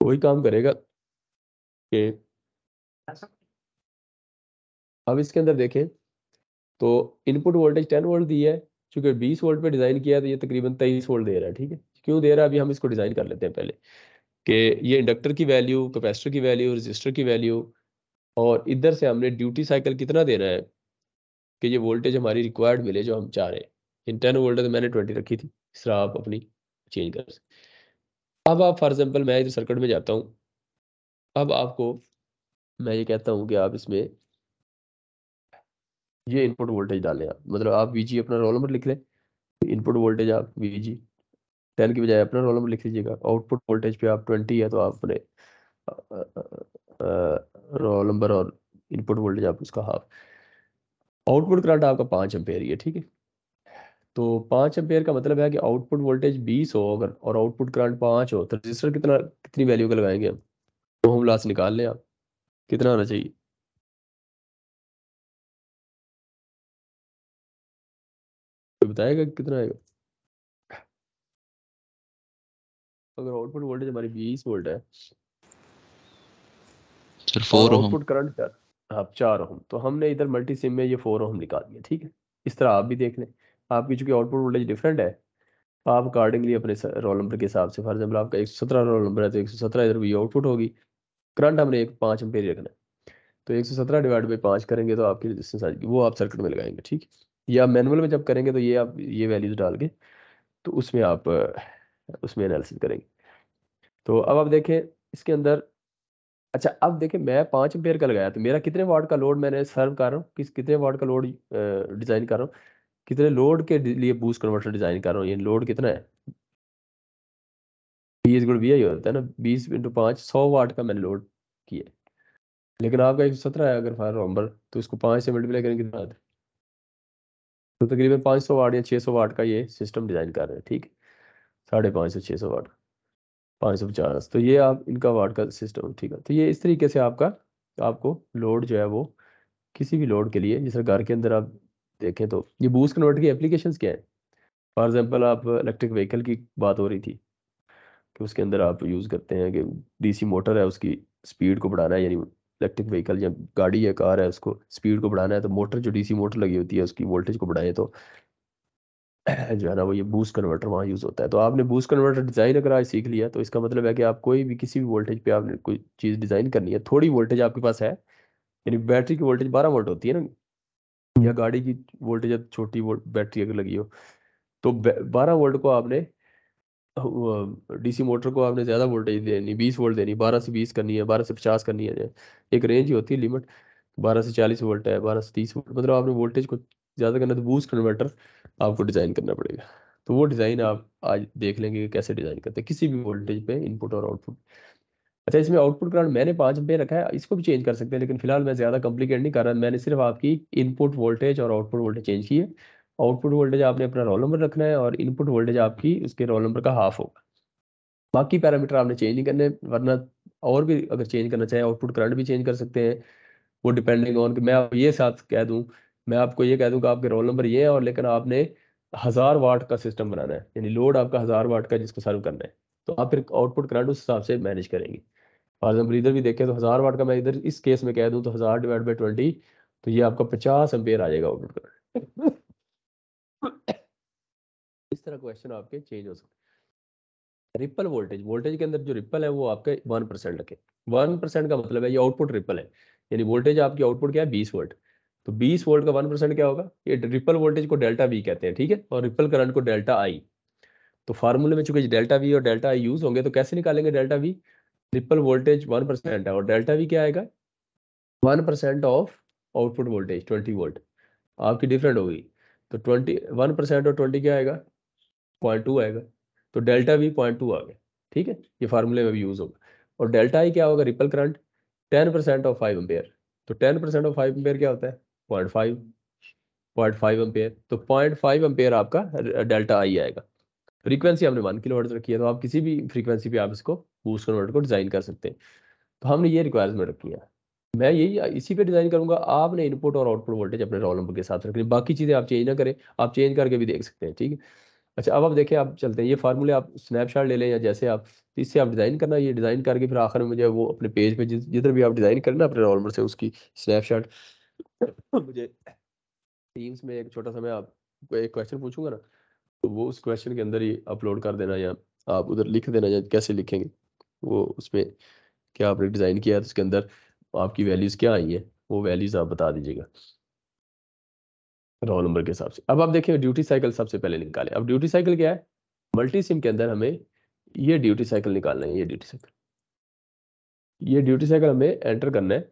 Speaker 1: वही काम करेगा कि, अब इसके अंदर देखें, तो इनपुट वोल्टेज 10 वोल्ट दी है, चूंकि 20 वोल्ट पे डिज़ाइन किया है, तो ये तकरीबन 23 वोल्ट दे रहा है, ठीक है। क्यों दे रहा है, अभी हम इसको डिज़ाइन कर लेते हैं पहले, कि ये इंडक्टर की वैल्यू, कैपेसिटर की वैल्यू, रजिस्टर की वैल्यू, और इधर से हमने ड्यूटी साइकिल कितना देना है, कि ये वोल्टेज हमारी रिक्वायर्ड मिले जो हम चाह रहे हैं। इन 10 वोल्ट तो मैंने 20 रखी थी, इस तरह आप अपनी चेंज कर सकते। अब आप फॉर एग्जाम्पल, मैं इधर सर्किट में जाता हूँ, अब आपको मैं ये कहता हूँ कि आप इसमें ये इनपुट वोल्टेज डालें, आप मतलब आप वीजी अपना रोल नंबर लिख लें, इनपुट वोल्टेज आप वीजी 10 की बजाय अपना रोल नंबर लिख लीजिएगा। आउटपुट वोल्टेज पे आप 20 है तो आप अपने रोल नंबर और इनपुट वोल्टेज आप उसका हाफ। आउटपुट करंट आपका 5 एम्पेयर ही है, ठीक है। तो 5 एम्पेयर का मतलब है कि आउटपुट वोल्टेज 20 हो अगर और आउटपुट करंट 5 हो तो रजिस्टर कितनी वैल्यू का लगाएंगे हम? तो हम लास्ट निकाल लें आप, कितना आना चाहिए? तो बताएगा कि कितना आएगा? अगर आउटपुट वोल्टेज हमारी 20 वोल्ट है
Speaker 3: सर
Speaker 1: और
Speaker 3: 4 ओम।
Speaker 1: आउटपुट करंट 4, हाँ 4 ओम, तो हमने इधर मल्टी सिम में ये 4 ओम निकाल दिया, ठीक है। इस तरह आप भी देख लें। आपकी चूंकि आउटपुट वोल्टेज डिफरेंट है, आप अकॉर्डिंगली अपने रोल नंबर के हिसाब से, फॉर एग्जाम्पल आपका 117 रोल नंबर है तो 117 इधर भी आउटपुट होगी। करंट हमने एक 5 एम्पेयर रखना है, तो 117 डिवाइड बाई 5 करेंगे तो आपकी रेजिस्टेंस आ जाएगी, वो आप सर्किट में लगाएंगे, ठीक है। या मैनुअल में जब करेंगे तो ये आप ये वैल्यूज डाल के तो उसमें आप उसमें एनालिसिस करेंगे। तो अब आप देखें इसके अंदर। अच्छा अब देखें, मैं 5 एम्पेयर का लगाया तो मेरा कितने वाट का लोड मैंने सर्व कर रहा हूँ, कितने वाट का लोड डिजाइन कर रहा हूँ, कितने लोड के लिए बूस्ट कन्वर्टर डिजाइन कर रहा हूँ, ये लोड कितना है? पी इज गुड वी आई होता है ना, 20 × 5 100 वाट का मैंने लोड किया। लेकिन आपका 117 है अगर फायर नंबर, तो इसको 5 से मल्टीप्लाई करेंगे कितना आता है? तो तकरीबन 500 वाट या 600 वाट का ये सिस्टम डिजाइन कर रहे हैं, ठीक है। 550 से 600 वाट, 550, तो ये आप इनका वाट का सिस्टम, ठीक है। तो ये इस तरीके से आपका, आपको लोड जो है वो किसी भी लोड के लिए, जैसे घर के अंदर आप देखें तो ये बूस्ट कन्वर्टर की एप्लीकेशंस क्या है। फॉर एग्जांपल आप इलेक्ट्रिक व्हीकल की बात हो रही थी कि उसके अंदर आप यूज़ करते हैं कि डीसी मोटर है, उसकी स्पीड को बढ़ाना है, यानी इलेक्ट्रिक व्हीकल या गाड़ी या कार है उसको स्पीड को बढ़ाना है, तो मोटर जो डीसी मोटर लगी होती है उसकी वोल्टेज को बढ़ाए तो जो है ना वो ये बूस्ट कन्वर्टर वहाँ यूज़ होता है। तो आपने बूस्ट कन्वर्टर डिज़ाइन अगर आज सीख लिया तो इसका मतलब है कि आप कोई भी किसी भी वोल्टेज पे आपने कोई चीज़ डिज़ाइन करनी है, थोड़ी वोल्टेज आपके पास है, यानी बैटरी की वोल्टेज 12 वोल्ट होती है ना, या गाड़ी की वोल्टेज छोटी वोल्ट बैटरी अगर लगी हो तो 12 वोल्ट को आपने, डीसी मोटर को आपने ज़्यादा वोल्टेज देनी, 20 वोल्ट देनी, 12 से 20 करनी है, 12 से 50 करनी है, एक रेंज ही होती है लिमिट। 12 से 40 वोल्ट है, 12 से 30 वोल्ट, मतलब आपने वोल्टेज को ज़्यादा करना है तो बूस्ट कन्वर्टर आपको डिज़ाइन करना पड़ेगा। तो वो डिज़ाइन आप आज देख लेंगे कि कैसे डिज़ाइन करते हैं किसी भी वोल्टेज पे इनपुट और आउटपुट। अच्छा इसमें आउटपुट करंट मैंने 5 एम्पेयर रखा है, इसको भी चेंज कर सकते हैं, लेकिन फिलहाल मैं ज़्यादा कॉम्प्लिकेट नहीं कर रहा, मैंने सिर्फ आपकी इनपुट वोल्टेज और आउटपुट वोल्टेज चेंज की है। आउटपुट वोल्टेज आपने अपना रोल नंबर रखना है और इनपुट वोल्टेज आपकी उसके रोल नंबर का हाफ होगा। बाकी पैरामीटर आपने चेंज नहीं करने, वरना और भी अगर चेंज करना चाहे आउटपुट करंट भी चेंज कर सकते हैं। वो डिपेंडिंग ऑन कि मैं आप ये साथ कह दूं, मैं आपको ये कह दूं कि आपके रोल नंबर ये है और लेकिन आपने 1000 वाट का सिस्टम बनाना है, यानी लोड आपका 1000 वाट का जिसको सर्व करना है, तो आप फिर आउटपुट करंट उस हिसाब से मैनेज करेंगे। फॉर एग्जाम्पल इधर भी देखें तो 1000 वाट का मैं इधर इस केस में कह दूं तो 1000 डिवाइड बाई 20, तो ये आपका 50 एम्पेयर आ जाएगा आउटपुट करंट। इस तरह क्वेश्चन आपके चेंज हो सकते हैं। रिपल वोल्टेज, वोल्टेज के अंदर जो रिपल है वो आपके 1% रखे। 1% का मतलब है ये आउटपुट रिपल है, यानी वोल्टेज आपकी आउटपुट क्या है 20 वोल्ट, तो 20 वोल्ट का 1% क्या होगा, ये रिपल वोल्टेज को डेल्टा वी कहते हैं, ठीक है, और रिपल करंट को डेल्टा आई। तो फार्मूले में चूंकि डेल्टा वी और डेल्टा आई यूज होंगे तो कैसे निकालेंगे डेल्टा वी? रिपल वोल्टेज 1% है और डेल्टा वी क्या आएगा, 1% ऑफ आउटपुट वोल्टेज 20 वोल्ट, आपकी डिफरेंट होगी। तो 21% और 20 क्या आएगा, 0.2 आएगा, तो डेल्टा वी 0.2 आ गया, ठीक है, ये फार्मूले में भी यूज होगा। और डेल्टा आई क्या होगा, रिपल करंट 10% ऑफ 5 एम्पेयर, तो 10% ऑफ 5 एम्पेयर क्या होता है 0.5, 0.5 एम्पेयर, तो 0.5 एम्पेयर आपका डेल्टा आई आएगा। फ्रीक्वेंसी हमने 1 किलोहर्ट्ज रखी है, तो आप किसी भी फ्रीक्वेंसी पे आप इसको बूस्ट कन्वर्टर को डिजाइन कर सकते हैं। तो हमने ये रिक्वायरमेंट रखी है, मैं यही इसी पे डिजाइन करूंगा। आपने इनपुट और आउटपुट वोल्टेज अपने रोल नंबर के साथ रखनी, बाकी चीजें आप चेंज ना करें, आप चेंज करके भी देख सकते हैं, ठीक है। अच्छा अब आप देखें, आप चलते हैं ये फार्मूले आप स्नैपशॉट ले लें या जैसे आप, इससे आप डिज़ाइन करना, ये डिज़ाइन करके फिर आखिर में मुझे वो अपने पेज पे जिधर भी आप डिज़ाइन करें ना अपने रोल नंबर से उसकी स्नैपशॉट मुझे टीम्स में एक छोटा सा मैं आपको एक क्वेश्चन पूछूंगा ना, तो वो उस क्वेश्चन के अंदर ही अपलोड कर देना, या आप उधर लिख देना, या कैसे लिखेंगे वो उसमें क्या आपने डिज़ाइन किया है तो उसके अंदर आपकी वैल्यूज़ क्या आई हैं, वो वैल्यूज़ आप बता दीजिएगा रोल नंबर के हिसाब से। अब आप देखिए ड्यूटी साइकिल सबसे पहले निकालें। अब ड्यूटी साइकिल क्या है, मल्टी सिम के अंदर हमें ये ड्यूटी साइकिल निकालना है, ये ड्यूटी साइकिल हमें एंटर करना है,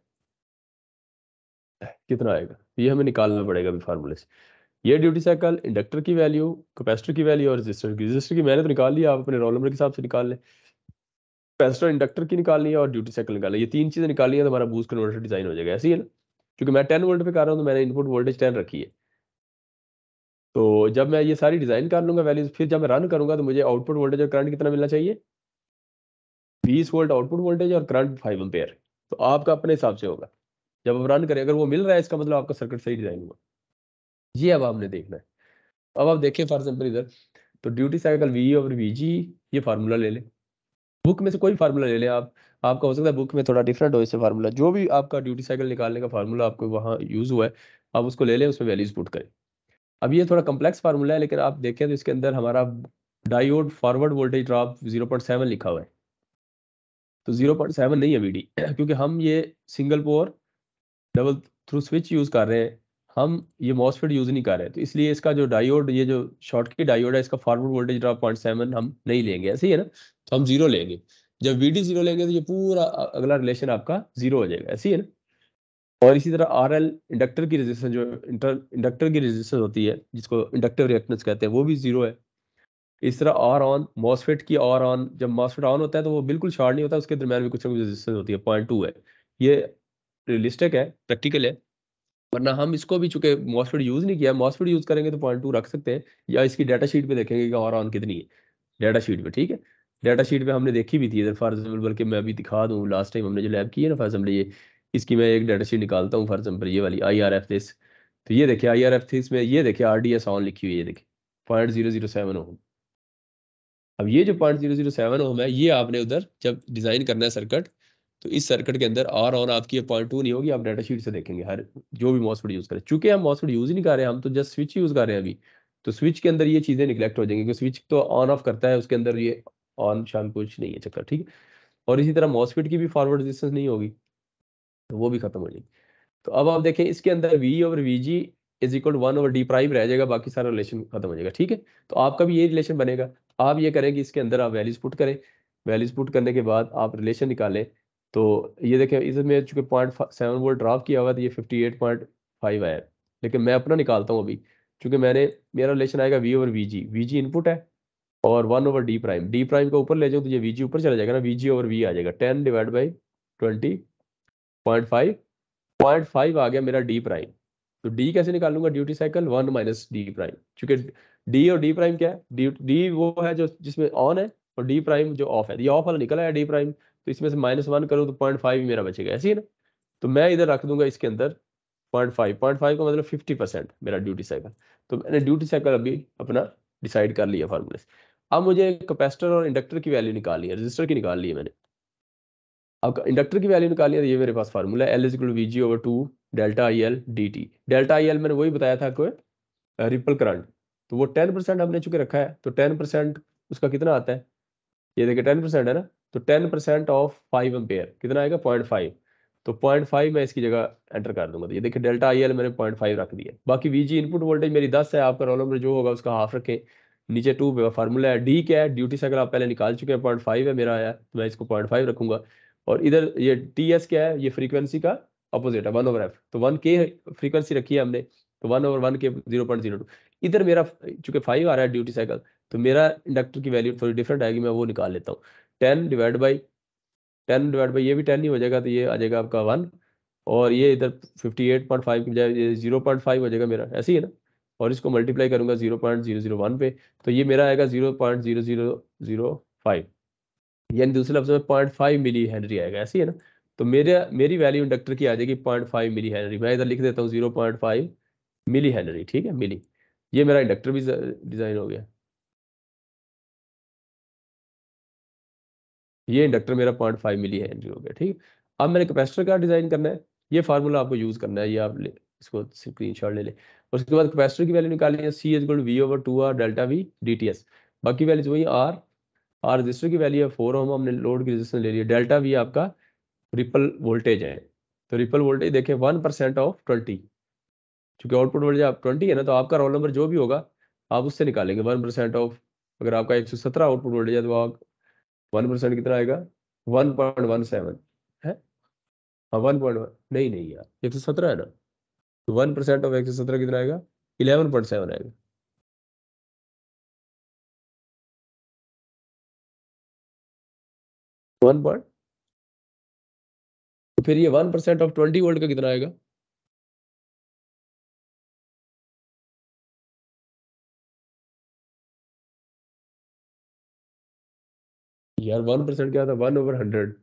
Speaker 1: कितना आएगा ये हमें निकालना पड़ेगा अभी फार्मूले से। ये ड्यूटी साइकिल, इंडक्टर की वैल्यू, कैपेसिटर की वैल्यू और रजिस्टर की मैंने तो निकाल लिया, आप अपने रोल नंबर के हिसाब से निकाल लें। कैपेसिटर इंडक्टर की निकालनी है और ड्यूटी साइकिल निकालनी है, ये तीन चीजें निकालनी है तो हमारा बूस्ट कन्वर्टर डिजाइन हो जाएगा। ऐसे ही है ना, क्योंकि मैं 10 वोल्ट पे कर रहा हूँ तो मैंने इनपुट वोल्टेज 10 रखी है। तो जब मैं ये सारी डिजाइन कर लूंगा वैल्यूज, फिर जब मैं रन करूंगा तो मुझे आउटपुट वोल्टेज और करंट कितना मिलना चाहिए, 20 वोल्ट आउटपुट वोल्टेज और करंट 5 एम्पेयर। तो आपका अपने हिसाब से होगा, जब आप रन करें अगर वो मिल रहा है इसका मतलब आपका सर्किट सही डिजाइन हुआ। ये अब आपने देखना है। अब आप देखें फॉर एग्जाम्पल इधर, तो ड्यूटी साइकिल वी और वी जी, ये फार्मूला ले लें, बुक में से कोई फार्मूला ले लें आप। आपका हो सकता है बुक में थोड़ा डिफरेंट हो इससे फार्मूला, जो भी आपका ड्यूटी साइकिल निकालने का फार्मूला आपको वहाँ यूज हुआ है आप उसको ले लें, उसमें वैल्यूज पुट करें। अब ये थोड़ा कम्प्लेक्स फार्मूला है, लेकिन आप देखें तो इसके अंदर हमारा डायोड फॉरवर्ड वोल्टेज ड्रॉप 0.7 लिखा हुआ है, तो 0.7 नहीं है वीडी क्योंकि हम ये सिंगल पोर डबल थ्रू स्विच यूज कर रहे हैं, हम ये मॉसफेट यूज नहीं कर रहे हैं, तो इसलिए इसका जो डायोड, ये जो शॉर्ट की डायोड है, इसका फॉरवर्ड वोल्टेज ड्रॉप 0.7 हम नहीं लेंगे, ऐसे ही है ना। तो हम जीरो लेंगे, जब वीडी जीरो लेंगे तो ये पूरा अगला रिलेशन आपका जीरो हो जाएगा, ऐसे ही है ना। और इसी तरह आर एल इंडक्टर की रेजिस्टेंस, जो इंडक्टर की रेजिस्टेंस होती है जिसको इंडक्टिव रिएक्टेंस कहते हैं, वो भी जीरो है। इस तरह आर ऑन मॉसफेट की, आर ऑन जब मॉसफेट ऑन होता है तो वो बिल्कुल शॉर्ट नहीं होता, उसके दरम्यान भी कुछ ना कुछ रेजिस्टेंस होती है, 0.2 है। ये रियलिस्टिक है, प्रैक्टिकल है। वरना हम इसको भी चूंकि मॉसफेट यूज नहीं किया, मॉसफेट यूज करेंगे तो 0.2 रख सकते हैं, या इसकी डाटा शीट पे देखेंगे कि और ऑन कितनी है डाटा शीट पे, ठीक है। डाटा शीट पे हमने देखी भी थी इधर फॉर एग्जाम्पल, बल्कि मैं अभी दिखा दूँ, लास्ट टाइम हमने जो लैब की है ना फॉर एग्जाम्पल, ये इसकी मैं एक डाटा शीट निकालता हूँ फॉर एग्जाम्पल, ये वाली आई आर एफ दिस। तो ये देखिए आई आर एफ दिस में, ये देखिए आर डी एस ऑन लिखी हुई है, ये देखिए 0.007 ओम। अब ये जो 0.007 ओम है, ये आपने उधर जब डिजाइन करना है सर्किट, तो इस सर्किट के अंदर आर ऑन आपकी 0.2 नहीं होगी, आप डाटा शीट से देखेंगे हर जो भी मॉसफेट यूज करें। चूंकि हम मॉसफेट यूज ही नहीं कर रहे हैं, हम तो जस्ट स्विच यूज कर रहे हैं अभी, तो स्विच के अंदर ये चीजें निगलेक्ट हो जाएंगी, क्योंकि स्विच तो ऑन ऑफ करता है, उसके अंदर ये ऑन शाम कुछ नहीं है चक्कर, ठीक है। और इसी तरह मॉसफेट की भी फॉरवर्ड रेजिस्टेंस नहीं होगी, तो वो भी खत्म हो जाएगी। तो अब आप देखें इसके अंदर V over V G is equal to 1 over D prime रह जाएगा, बाकी सारा रिलेशन खत्म हो जाएगा, ठीक है। तो आपका भी ये रिलेशन बनेगा। आप ये करें कि इसके अंदर आप वैल्यूज पुट करें, वैल्यूज पुट करने के बाद आप रिलेशन निकालें। तो ये देखें इसमें चूंकि 0.7 वोल्ट ड्रॉप किया हुआ, तो ये 58.5 आया है। लेकिन मैं अपना निकालता हूँ अभी, चूंकि मेरा रिलेशन आएगा V ओवर वी जी इनपुट है, और 1 ओवर डी प्राइम को ऊपर ले जाऊँ तो ये VG ऊपर चला जाएगा ना, VG ओवर V आ जाएगा 10 डिवाइड बाई 20.5, 0.5 आ गया मेरा डी प्राइम। तो डी कैसे निकालूंगा, duty cycle 1 minus D prime, क्योंकि डी और डी प्राइम क्या है, डी वो है जो जिसमें ऑन है, और डी प्राइम जो ऑफ है, ये ऑफ वाला निकला है डी प्राइम, तो इसमें से -1 करूँ तो 0.5 मेरा बचेगा, ऐसे ही ना। तो मैं इधर रख दूंगा इसके अंदर 0.5 का मतलब 50% मेरा ड्यूटी साइकिल। तो मैंने ड्यूटी साइकिल अभी अपना डिसाइड कर लिया फार्मूले से। अब मुझे कैपेसिटर और इंडक्टर की वैल्यू निकालनी है, रजिस्टर की निकाल ली है मैंने। अब इंडक्टर की वैल्यू निकालनी है, तो ये मेरे पास फार्मूला है, L is equal we ji over 2 delta I L D T. Delta I L मैंने वही बताया था कोई रिपल करंट, तो वो 10% हमने चुके रखा है, तो 10% उसका कितना आता है, ये देखिए 10% है ना, तो 10% ऑफ 5 एम्पेयर कितना आएगा 0.5। तो 0.5 मैं इसकी जगह एंटर कर दूंगा, तो ये देखिए डेल्टा आई एल मैंने 0.5 रख दिया। बाकी वीजी इनपुट वोल्टेज मेरी 10 है, आपका रोल नंबर जो होगा उसका हाफ रखें। नीचे 2 फार्मूला है, डी क्या है, ड्यूटी साइकिल आप पहले निकाल चुके हैं, 0.5 है मेरा आया, तो मैं इसको 0.5 रखूंगा। और इधर ये टी एस क्या है, ये फ्रीक्वेंसी का अपोजिट है 1 ओवर एफ, तो 1 के फ्रीक्वेंसी रखी है हमने, तो 1 ओवर 1 के 0.02। इधर मेरा चूंकि 5 आ रहा है ड्यूटी साइकिल, तो मेरा इंडक्टर की वैल्यू थोड़ी डिफरेंट आएगी, मैं वो निकाल लेता हूँ। 10 डिवाइड बाई ये भी 10 ही हो जाएगा, तो ये आ जाएगा आपका 1, और ये इधर 58.5 की बजाय ये 0.5 हो जाएगा मेरा, ऐसे ही है ना। और इसको मल्टीप्लाई करूंगा 0.001 पे, तो ये मेरा आएगा 0.0005, यानी दूसरे लफ्ज में 0.5 मिली हेनरी आएगा, ऐसे ही है ना। तो मेरी वैल्यू इंडक्टर की आ जाएगी 0.5 मिली हेनरी, मैं इधर लिख देता हूँ 0.5 मिली हेनरी, ठीक है मिली। ये मेरा इंडक्टर भी डिजाइन हो गया, ये इंडक्टर मेरा 0.5 मिली हेनरी हो गया, ठीक। अब मैंने कैपेसिटर का डिजाइन करना है, ये फार्मूला आपको यूज करना है, ये आप इसको स्क्रीनशॉट ले लें। उसके बाद कैपेसिटर की वैल्यू निकालनी है, C is equal to V over 2 R delta V D T S. बाकी वैल्यूज वही आर, रजिस्टर की वैल्यू है 4 ओम, हमने लोड की रेजिस्टेंस ले लिया। डेल्टा वी आपका रिपल वोल्टेज है, तो रिपल वोल्टेज देखें 1% ऑफ 20, क्योंकि आउटपुट वोल्टेज आप 20 है ना, तो आपका रोल नंबर जो भी होगा आप उससे निकालेंगे 1% ऑफ। अगर आपका 117 आउटपुट वोल्टेज है तो आप 1% कितना आएगा 1.17 है। हाँ 1.1, नहीं नहीं यार 117 है ना, तो 1% ऑफ 117 कितना आएगा 11.7 आएगा। 1 पॉइंट, तो फिर ये 1% ऑफ 20 वोल्ट का कितना आएगा? यार 1% क्या था? 1/100,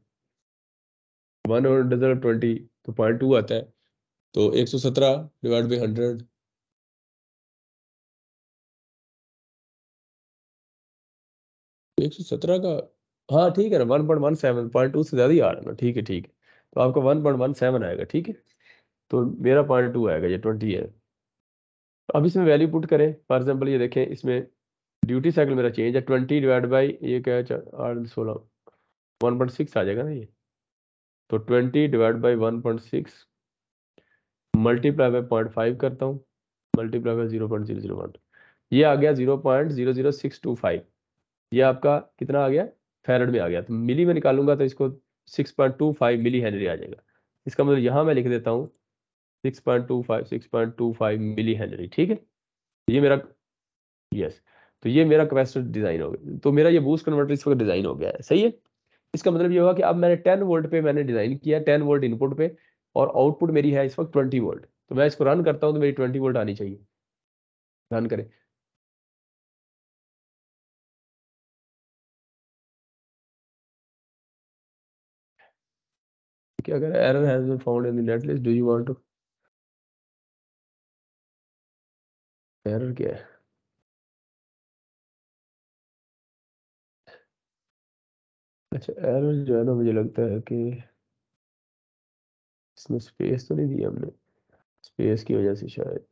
Speaker 1: 1/120, तो 0.2 आता है। तो 117 डिवाइड बाई 100, 117 का, हाँ ठीक है ना, 1.17, 0.2 से ज्यादा ही आ रहा है ना, ठीक है ठीक है। तो आपका 1.17 आएगा, ठीक है। तो मेरा 0.2 आएगा, ये 20 है। तो अब इसमें वैल्यू पुट करें, फॉर एग्जाम्पल ये देखें, इसमें ड्यूटी साइकिल मेरा चेंज है, 20 डिवाइड बाई ये क्या है, 8 16, 1.6 आ जाएगा ना ये। तो 20 डिवाइड बाई 1.6 मल्टीप्लाई बाई 0.5 करता हूँ, मल्टीप्लाई बाई 0.001, ये आ गया 0.00625। ये आपका कितना आ गया? फैरड में आ गया। तो मिली में निकालूंगा तो इसको 6.25 मिली हेनरी आ जाएगा। इसका मतलब यहाँ मैं लिख देता हूँ 6.25 मिली हेनरी, ठीक है। ये मेरा, यस, तो ये मेरा कैपेसिटर डिजाइन हो गया। तो मेरा ये बूस्ट कन्वर्टर इस वक्त डिजाइन हो गया है, सही है। इसका मतलब ये होगा कि अब मैंने 10 वोल्ट पे मैंने डिजाइन किया, 10 वोल्ट इनपुट पे, और आउटपुट मेरी है इस वक्त 20 वोल्ट। तो मैं इसको रन करता हूँ तो मेरी 20 वोल्ट आनी चाहिए। रन करें। क्या अगर error has been found in the net list, do you want to, error क्या है? अच्छा, एरर जो है ना, मुझे लगता है कि इसमें स्पेस तो नहीं दी हमने, स्पेस की वजह से शायद।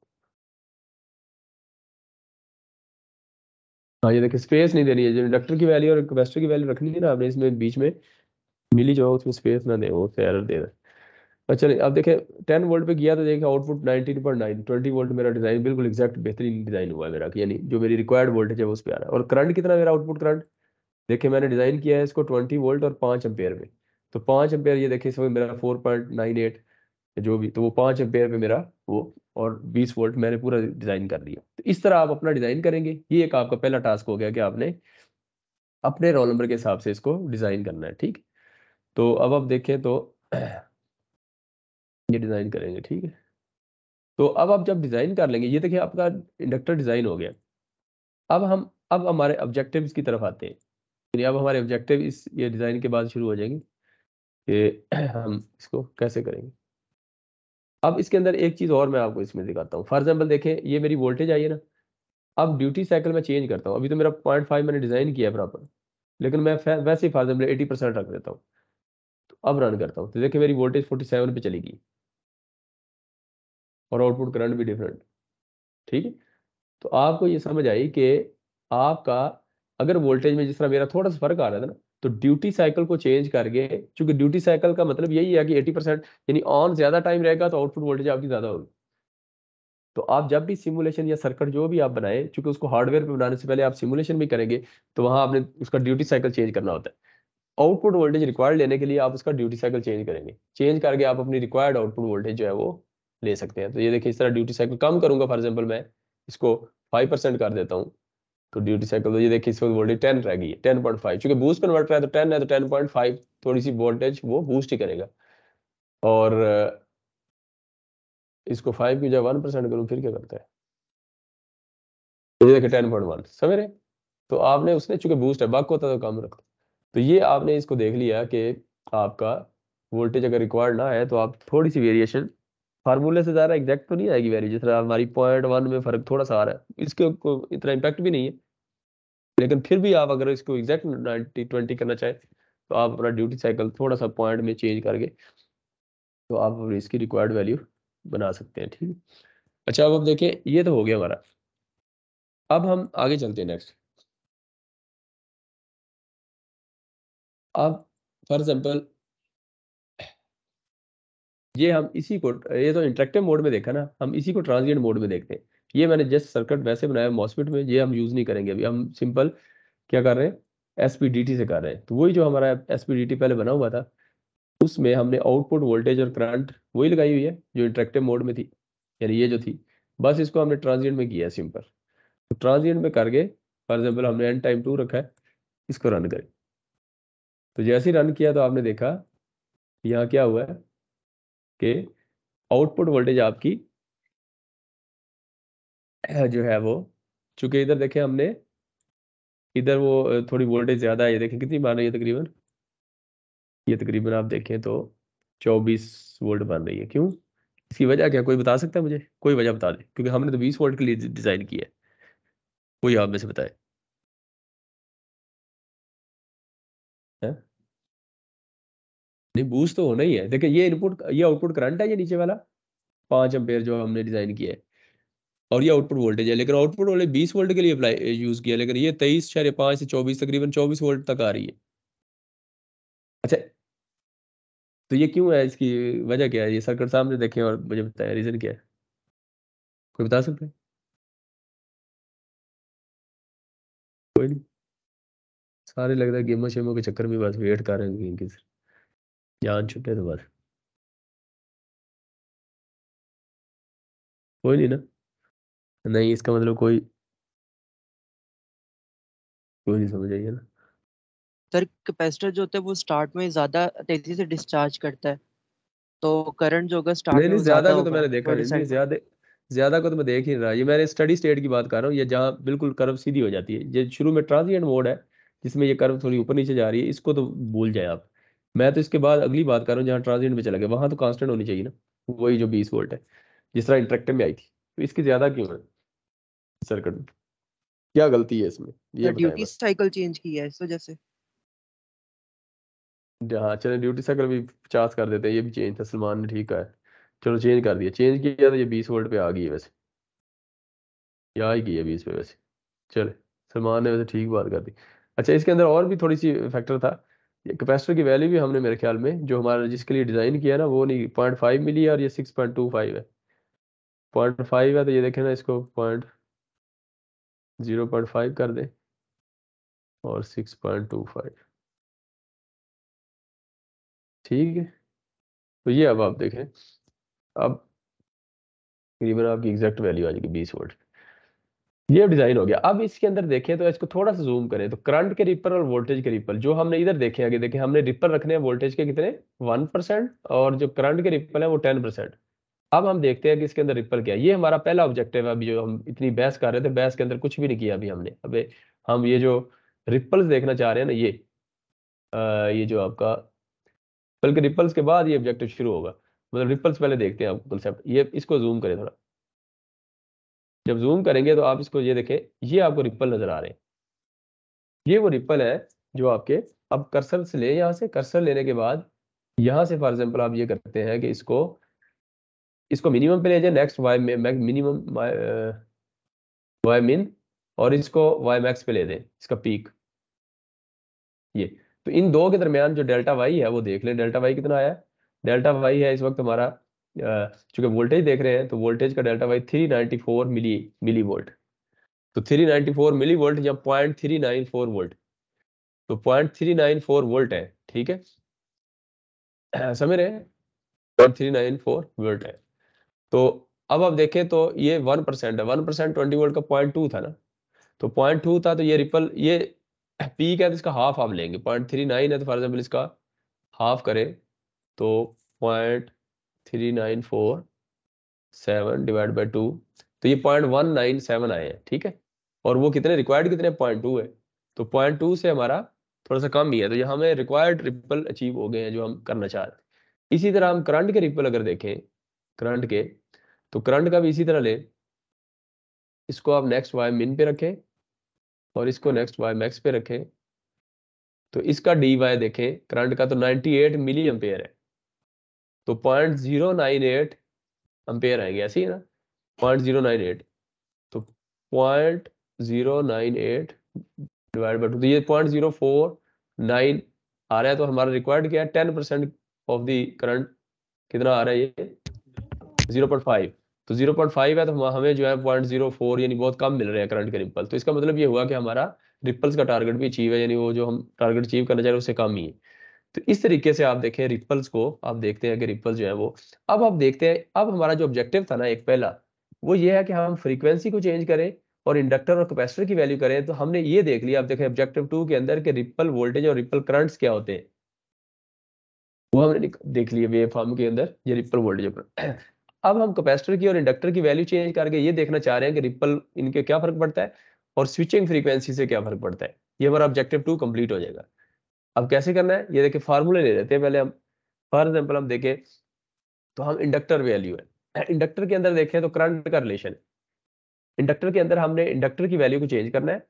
Speaker 1: हाँ ये देखिए, स्पेस नहीं देनी है, जो इंडक्टर की वैल्यू और कैपेसिटर की वैल्यू रखनी है ना आपने, इसमें बीच में मिली जो है उसमें स्पेस ना दे, वो उससे एरर दे रहा है। अच्छा चलिए, अब देखें 10 वोल्ट पे किया तो देखिए आउटपुट 19.9, 20 वोल्ट मेरा डिजाइन बिल्कुल एग्जैक्ट बेहतरीन डिजाइन हुआ है मेरा, यानी जो मेरी रिक्वायर्ड वोल्टेज है वो उस पे आ रहा है। और करंट कितना मेरा आउटपुट करंट, देखिए मैंने डिजाइन किया है इसको 20 वोल्ट और 5 एम्पेयर में। तो 5 एम्पेयर, ये देखिए इस वक्त मेरा 4.98 जो भी, तो वो 5 एम्पेयर पे मेरा वो, और 20 वोल्ट मैंने पूरा डिजाइन कर दिया। तो इस तरह आप अपना डिजाइन करेंगे। ये एक आपका पहला टास्क हो गया कि आपने अपने रोल नंबर के हिसाब से इसको डिजाइन करना है, ठीक। तो अब आप देखें तो ये डिजाइन करेंगे, ठीक है। तो अब आप जब डिजाइन कर लेंगे, ये देखिए आपका इंडक्टर डिजाइन हो गया। अब हमारे ऑब्जेक्टिव्स की तरफ आते हैं। यानी अब हमारे ऑब्जेक्टिव इस ये डिजाइन के बाद शुरू हो जाएंगे कि हम इसको कैसे करेंगे। अब इसके अंदर एक चीज और मैं आपको इसमें दिखाता हूँ। फॉर एग्जाम्पल देखें, ये मेरी वोल्टेज आई है ना। अब ड्यूटी साइकिल में चेंज करता हूँ। अभी तो मेरा 0.5 मैंने डिजाइन किया है प्रॉपर, लेकिन मैं वैसे ही फॉर एग्जाम्पल 80% रख देता हूँ। तो अब रन करता हूँ तो देखिए मेरी वोल्टेज 47 पे चली गई, और आउटपुट करंट भी डिफरेंट, ठीक है। तो आपको ये समझ आई कि आपका अगर वोल्टेज में जिस तरह मेरा थोड़ा सा फर्क आ रहा था ना, तो ड्यूटी साइकिल को चेंज करके, क्योंकि ड्यूटी साइकिल का मतलब यही है कि 80%, यानी ऑन ज्यादा टाइम रहेगा तो आउटपुट वोल्टेज आपकी ज्यादा होगी। तो आप जब भी सिमुलेशन या सर्किट जो भी आप बनाए, क्योंकि उसको हार्डवेयर पे बनाने से पहले आप सिमुलेशन भी करेंगे, तो वहां आपने उसका ड्यूटी साइकिल चेंज करना होता है। आउटपुट वोल्टेज रिक्वायर्ड लेने के लिए आप उसका ड्यूटी साइकिल चेंज करेंगे, चेंज करके आप अपनी रिक्वायर्ड आउटपुट वोल्टेज जो है वो ले सकते हैं। तो ये देखिए, इस तरह ड्यूटी साइकिल कम करूंगा, फॉर एग्जाम्पल मैं इसको 5% कर देता हूँ, तो ड्यूटी साइकिल, तो ये देखिए इस वक्त वोल्टेज 10 रह गई है, 10.5, क्योंकि बूस्ट कन्वर्टर है तो 10 है तो 10.5 थोड़ी सी वोल्टेज वो बूस्ट ही करेगा। और इसको 5 की जगह 1% करूँ फिर क्या करता है, तो ये देखिए 10.1, समझ रहे। तो आपने उसने चूंकि बूस्ट है, बाक होता तो कम रखता। तो ये आपने इसको देख लिया कि आपका वोल्टेज अगर रिक्वायर्ड ना है तो आप थोड़ी सी वेरिएशन, फार्मूले से ज़्यादा एग्जैक्ट तो नहीं आएगी वैल्यू, जिस तरह हमारी 0.1 में फर्क थोड़ा सा आ रहा है, इसके को इतना इम्पैक्ट भी नहीं है। लेकिन फिर भी आप अगर इसको एग्जैक्ट 90-20 करना चाहें, तो आप अपना ड्यूटी साइकिल थोड़ा सा पॉइंट में चेंज करके तो आप इसकी रिक्वायर्ड वैल्यू बना सकते हैं, ठीक है। अच्छा, अब देखें, ये तो हो गया हमारा। अब हम आगे चलते हैं नेक्स्ट। अब फॉर एग्जाम्पल ये हम इसी को, ये तो इंटरेक्टिव मोड में देखा ना, हम इसी को ट्रांजिएंट मोड में देखते हैं। ये मैंने जस्ट सर्किट वैसे बनाया मॉसफेट में, ये हम यूज नहीं करेंगे अभी। हम सिंपल क्या कर रहे हैं, एसपीडीटी से कर रहे हैं। तो वही जो हमारा एसपीडीटी पहले बना हुआ था, उसमें हमने आउटपुट वोल्टेज और करंट वही लगाई हुई है जो इंटरेक्टिव मोड में थी, यानी ये जो थी। बस इसको हमने ट्रांजिएंट में किया है सिंपल। तो ट्रांजिएंट में करके फॉर एग्जाम्पल हमने n टाइम 2 रखा है, इसको रन करें। तो जैसे ही रन किया तो आपने देखा यहाँ क्या हुआ है कि आउटपुट वोल्टेज आपकी जो है वो, चूंकि इधर देखें हमने, इधर वो थोड़ी वोल्टेज ज़्यादा है, ये देखें कितनी मान रही है तकरीबन, ये तकरीबन आप देखें तो 24 वोल्ट बन रही है। क्यों, इसकी वजह क्या, कोई बता सकता है मुझे, कोई वजह बता दे, क्योंकि हमने तो 20 वोल्ट के लिए डिज़ाइन किया है। कोई आप में से बताए है? नहीं, बूस्ट तो होना ही है। देखिए ये इनपुट, ये आउटपुट करंट है, ये नीचे वाला 5 एम्पेयर जो हमने डिज़ाइन किया है, और ये आउटपुट वोल्टेज है। लेकिन आउटपुट वोल्टेज 20 वोल्ट के लिए अप्लाई यूज़ किया, लेकिन ये 23.5 से 24 तकरीबन 24 वोल्ट तक आ रही है। अच्छा, तो ये क्यों है, इसकी वजह क्या है? ये सर्किट सामने देखें और मुझे बताएं रीज़न क्या है, कोई बता सकते हैं? कोई नहीं, सारे लग रहा है गेमों शेमों के चक्कर में बस वेट कर रहे हैं इनकी जान छुटे तो बस। कोई नहीं ना, नहीं इसका मतलब कोई नहीं समझ आइए ना।
Speaker 3: सर कैपेसिटर जो होता है वो स्टार्ट में ज्यादा तेजी से डिस्चार्ज करता है, तो करंट जो होगा स्टार्ट
Speaker 1: नहीं
Speaker 3: में
Speaker 1: नहीं,
Speaker 3: वो
Speaker 1: ज्यादा
Speaker 3: ज्यादा
Speaker 1: को तो
Speaker 3: होगा,
Speaker 1: मैंने देखा
Speaker 3: वो
Speaker 1: नहीं, नहीं
Speaker 3: डिसाइड।
Speaker 1: ज्यादा, ज्यादा को तो मैं देख ही नहीं रहा। ये मैंने स्टडी स्टेट की बात कर रहा हूँ, ये जहाँ बिल्कुल कर्व सीधी हो जाती है। ये शुरू में ट्रांजिएंट मोड है जिसमें ये कर्व थोड़ी ऊपर नीचे जा रही है, इसको तो भूल जाए आप। मैं तो इसके बाद अगली बात कर रहा हूँ जहाँ ट्रांजिएंट में चला गया, वहां तो कांस्टेंट होनी चाहिए ना, वही जो 20 वोल्ट है, जिस तरह इंटरेक्टर में आई थी। तो इसकी ज्यादा क्यों है सर्किट में, क्या गलती है इसमें, ये
Speaker 3: सर
Speaker 1: बताएं
Speaker 3: ड्यूटी
Speaker 1: बस।
Speaker 3: साइकिल चेंज की है इस वजह से।
Speaker 1: हाँ चलो, ड्यूटी साइकिल भी 50 कर देते हैं, ये भी चेंज था, सलमान ने ठीक है, चलो चेंज कर दिया, चेंज किया तो ये 20 वोल्ट पे आ गई है वैसे, या ही की है 20 पे वैसे। चले, सलमान ने वैसे ठीक बात कर दी। अच्छा, इसके अंदर और भी थोड़ी सी फैक्टर था, ये कैपेसिटर की वैल्यू भी हमने मेरे ख्याल में जो हमारा जिसके लिए डिज़ाइन किया ना, वो नहीं 0.5 मिली है, और ये 6.25 है। 0.5 है तो ये देखें ना, इसको 0.5 कर दें और 6.25, ठीक है। तो ये अब आप देखें, अब तकरीबन आपकी एग्जैक्ट वैल्यू आ जाएगी 20 वोल्ट। ये अब डिजाइन हो गया। अब इसके अंदर देखें तो इसको थोड़ा सा जूम करें तो करंट के रिपल और वोल्टेज के रिपल जो हमने इधर देखे, आगे देखें, हमने रिपल रखने हैं वोल्टेज के कितने, 1%, और जो करंट के रिपल है वो 10%। अब हम देखते हैं कि इसके अंदर रिपल क्या है। ये हमारा पहला ऑब्जेक्टिव है, अभी जो हम इतनी बहस कर रहे थे, बहस के अंदर कुछ भी नहीं किया अभी हमने। अबे हम ये जो रिपल्स देखना चाह रहे हैं ना, ये जो आपका, बल्कि रिपल्स के बाद ये ऑब्जेक्टिव शुरू होगा, मतलब रिपल्स पहले देखते हैं आपको कंसेप्ट। ये इसको जूम करें थोड़ा, जब जूम करेंगे तो आप इसको ये देखें, ये आपको रिपल नजर आ रहे हैं, ये वो रिपल है जो आपके, अब कर्सर से ले, यहाँ से कर्सर लेने के बाद यहाँ से फॉर एग्जांपल आप ये करते हैं कि इसको इसको मिनिमम पे ले जाए, नेक्स्ट वाई मिनिमम वाई मिन, और इसको वाई मैक्स पे ले दें, इसका पीक ये। तो इन दो के दरमियान जो डेल्टा वाई है वो देख लें, डेल्टा वाई कितना आया है। डेल्टा वाई है इस वक्त हमारा, चूंकि वोल्टेज देख रहे हैं तो वोल्टेज का डेल्टा वाई 394 मिली वोल्ट। तो 394 मिली वोल्ट या 0.394 वोल्ट, तो 0.394 वोल्ट है, ठीक है। समझ रहे हैं, 0.394 वोल्ट है। तो अब आप देखें तो ये 1% है, 1% 20 वोल्ट का 0.2 था ना, तो 0.2 था, तो ये रिपल, ये पीक है तो इसका हाफ आप लेंगे, 0.39 है तो फॉर एग्जाम्पल इसका हाफ करें तो 0.3947/2, तो ये 0.197 आए हैं, ठीक है। और वो कितने रिक्वायर्ड, कितने 0.2 है, तो 0.2 से हमारा थोड़ा सा कम ही है, तो यहाँ हमें रिक्वायर्ड रिपल अचीव हो गए हैं जो हम करना चाह रहे थे। इसी तरह हम करंट के रिपल अगर देखें, करंट के, तो करंट का भी इसी तरह ले, इसको आप नेक्स्ट वाई मिन पे रखें और इसको नेक्स्ट वाई मैक्स पे रखें, तो इसका डी वाई देखें करंट का तो 98 मिली एम्पेयर है, तो 0.098 आएंगे, ऐसे ही ना, 0.098, तो 0.098 डिवाइड बाई 2, तो ये 0.049 आ रहा है। तो हमारा रिक्वायर्ड क्या है, 10% ऑफ द करंट कितना आ रहा है, ये 0.5। तो 0.5 है तो हमें जो है 0.04, यानी बहुत कम मिल रहे हैं करंट के रिपल। तो इसका मतलब ये हुआ कि हमारा रिपल्स का टारगेट भी अचीव है, यानी वो जो हम टारगेट अचीव करना चाह रहे हैं उससे कम ही है। तो इस तरीके से आप देखें रिपल्स को, आप देखते हैं कि रिपल जो है वो, अब आप देखते हैं, अब हमारा जो ऑब्जेक्टिव था ना एक पहला, वो ये है कि हम फ्रीक्वेंसी को चेंज करें और इंडक्टर और कैपेसिटर की वैल्यू करें। तो हमने ये देख लिया, अब देखें ऑब्जेक्टिव 2 के अंदर के रिपल वोल्टेज और रिपल करंट्स क्या होते हैं, वो हमने देख लिया वेव फॉर्म के अंदर, ये रिपल वोल्टेज। अब हम कैपेसिटर की और इंडक्टर की वैल्यू चेंज करके ये देखना चाह रहे हैं कि रिपल इनके क्या फर्क पड़ता है और स्विचिंग फ्रीक्वेंसी से क्या फर्क पड़ता है। ये हमारा ऑब्जेक्टिव 2 कंप्लीट हो जाएगा। अब कैसे करना है ये देखिए, फार्मूले ले लेते हैं पहले हम। फॉर एग्जाम्पल हम देखें तो हम इंडक्टर वैल्यू है, इंडक्टर के अंदर देखें तो करंट का रिलेशन, इंडक्टर के अंदर हमने इंडक्टर की वैल्यू को चेंज करना है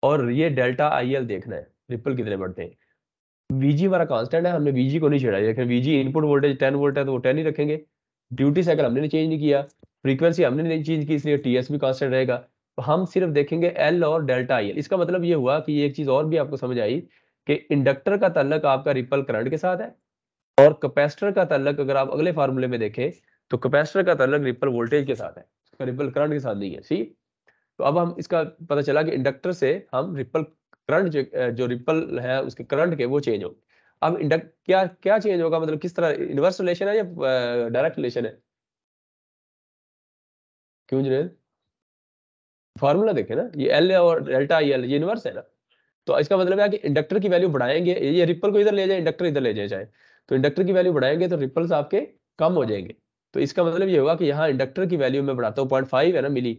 Speaker 1: और ये डेल्टा आई एल देखना है, रिपल कितने बढ़ते हैं। वीजी हमारा कांस्टेंट है, हमने वीजी को नहीं छेड़ा, लेकिन वीजी इनपुट वोल्टेज 10 वोल्ट है तो वो 10 ही रखेंगे। ड्यूटी साइकिल हमने चेंज नहीं किया, फ्रीक्वेंसी हमने नहीं चेंज की, इसलिए टीएस भी कांस्टेंट रहेगा। तो हम सिर्फ देखेंगे एल और डेल्टा आई एल। इसका मतलब ये हुआ कि ये एक चीज और भी आपको समझ आई कि इंडक्टर का ताल्लुक आपका रिपल करंट के साथ है और कैपेसिटर का ताल्लुक अगर आप अगले फार्मूले में देखें तो कैपेसिटर का ताल्लुक रिपल वोल्टेज के साथ है, रिपल करंट के साथ नहीं है। सी, तो अब हम इसका पता चला कि इंडक्टर से हम रिपल करंट जो रिपल है उसके करंट के वो चेंज हो। अब इंडक्ट क्या क्या चेंज होगा, मतलब किस तरह, इनवर्स रिलेशन है या डायरेक्ट रिलेशन है? क्यों जुनेद? फार्मूला देखे ना, ये एल और डेल्टा आई एल ये इनवर्स है ना। तो इसका मतलब है कि इंडक्टर की वैल्यू बढ़ाएंगे, ये रिपल को इधर ले जाए इंडक्टर इधर ले जाए चाहे, तो इंडक्टर की वैल्यू बढ़ाएंगे तो रिपल्स आपके कम हो जाएंगे। तो इसका मतलब ये होगा कि यहाँ इंडक्टर की वैल्यू में बढ़ाता हूँ 0.5 है ना मिली,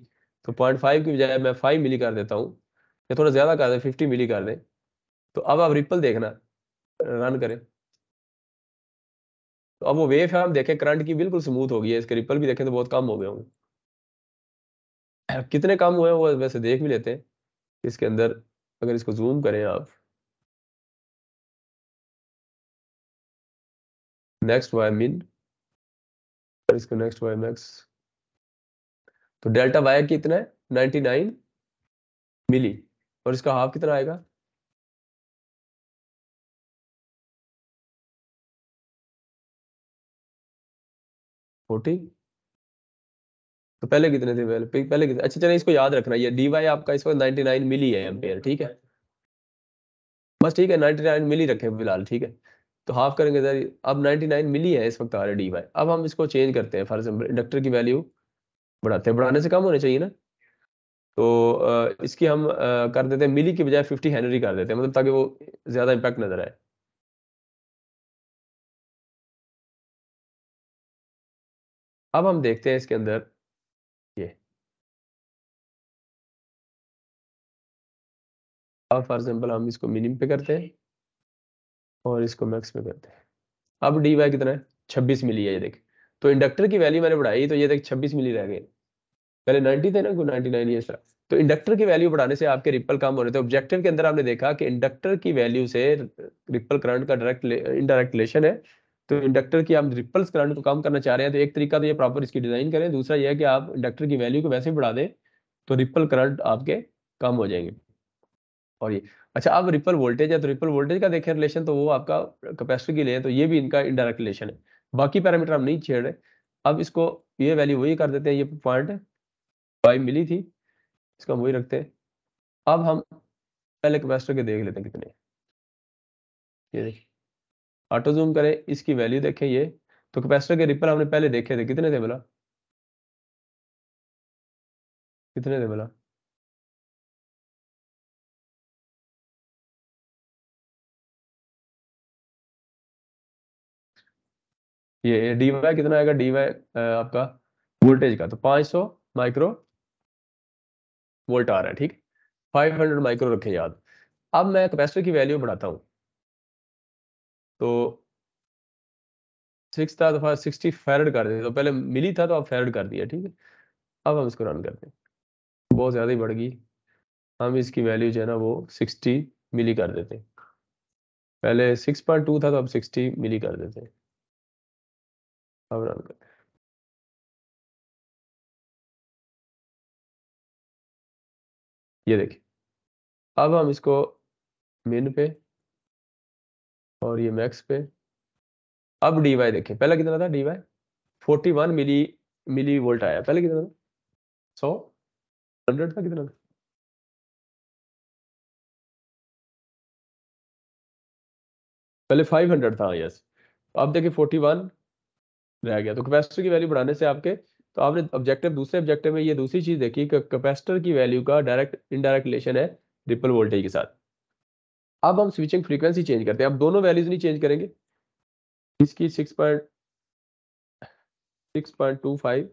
Speaker 1: तो 0.5 की बजाय मैं 5 मिली कर देता हूँ, या थोड़ा ज्यादा कर दे 50 मिली कर दे। तो अब आप रिपल देखना, रन करें तो अब वो वेव है हम देखें करंट की बिल्कुल स्मूथ हो गई है, इसके रिपल भी देखें तो बहुत कम हो गए होंगे। कितने कम हुए हैं वो वैसे देख भी लेते हैं इसके अंदर, अगर इसको जूम करें आप, नेक्स्ट वाई मिन और इसको नेक्स्ट वाई मैक्स, तो डेल्टा वाई कितना है 99 मिली और इसका हाफ कितना आएगा 40। तो पहले कितने थे, पहले कितने, अच्छा चलिए इसको याद रखना, ये डी वाई आपका इसको 99 मिली है एम्पेयर, ठीक है बस, ठीक है 99 मिली रखें फिलहाल, ठीक है। तो हाफ करेंगे सर, अब 99 मिली है इस वक्त आ रहा है डी वाई। अब हम इसको चेंज करते हैं, फॉर एग्जाम्पल इंडक्टर की वैल्यू बढ़ाते हैं, बढ़ाने से कम होने चाहिए ना। तो इसकी हम कर देते हैं मिली की बजाय 50 हेनरी कर देते हैं, मतलब ताकि वो ज्यादा इंपैक्ट नजर आए। अब हम देखते हैं इसके अंदर ये, अब फॉर एग्जाम्पल हम इसको मिनिमम पे करते हैं और इसको मैक्स पे करते हैं। अब डी वाई कितना है 26 मिली है, ये देख। तो इंडक्टर की वैल्यू मैंने बढ़ाई तो ये देख 26 मिली रह गए, पहले 90 थे ना, 99 ये सर। तो इंडक्टर की वैल्यू बढ़ाने से आपके रिपल कम हो रहे थे। ऑब्जेक्टिव के अंदर आपने देखा कि इंडक्टर की वैल्यू से रिपल करंट का डायरेक्ट इनडायरेक्ट रिलेशन है। तो इंडक्टर की आप रिपल्स करंट को कम करना चाह रहे हैं तो एक तरीका तो ये प्रॉपर इसकी डिजाइन करें, दूसरा ये है कि आप इंडक्टर की वैल्यू को वैसे ही बढ़ा दें तो रिपल करंट आपके कम हो जाएंगे। और ये अच्छा, अब रिपल वोल्टेज है तो रिपल वोल्टेज का देखें रिलेशन, तो वो आपका कैपेसिटर के लिए है, तो ये भी इनका इनडायरेक्ट रिलेशन है। बाकी पैरामीटर हम नहीं छेड़ रहे। अब इसको ये वैल्यू वही कर देते हैं, ये 0.5 मिली थी, इसका हम वही रखते हैं। अब हम पहले कैपेसिटर के देख लेते हैं कितने, ये देखिए ऑटो जूम करें, इसकी वैल्यू देखें ये। तो कैपेसिटर के रिपल हमने पहले देखे थे, कितने थे बोला, कितने थे बोला, ये डी वाई कितना आएगा, डी वाई आपका वोल्टेज का तो 500 माइक्रो वोल्ट आ रहा है, ठीक। 500 माइक्रो रखें याद। अब मैं कैपेसिटर की वैल्यू बढ़ाता हूँ, तो 6 था तो 60 फैरड कर देते, तो पहले मिली था तो अब फैरड कर दिया, ठीक है। अब हम इसको रन करते हैं, बहुत ज़्यादा ही बढ़ गई। हम इसकी वैल्यू जो है ना वो 60 मिली कर देते हैं, पहले 6.2 था तो अब 60 मिली कर देते हैं। अब रन करते हैं, ये देखिए। अब हम इसको मिन पे और ये मैक्स पे, अब डी वाई देखें, पहले कितना था डी वाई 41 मिली मिली वोल्ट आया, पहले कितना था 100 100 था, कितना था पहले 500 था, यस। अब देखिए 41 रह गया, तो कैपेसिटर की वैल्यू बढ़ाने से आपके तो आपने दूसरे ऑब्जेक्टिव में ये दूसरी चीज देखी कि कैपेसिटर की वैल्यू का डायरेक्ट इनडायरेक्ट रिलेशन है रिपल वोल्टेज के साथ। अब हम स्विचिंग फ्रीक्वेंसी चेंज करते हैं, अब दोनों वैल्यूज नहीं चेंज करेंगे, इसकी 6.25,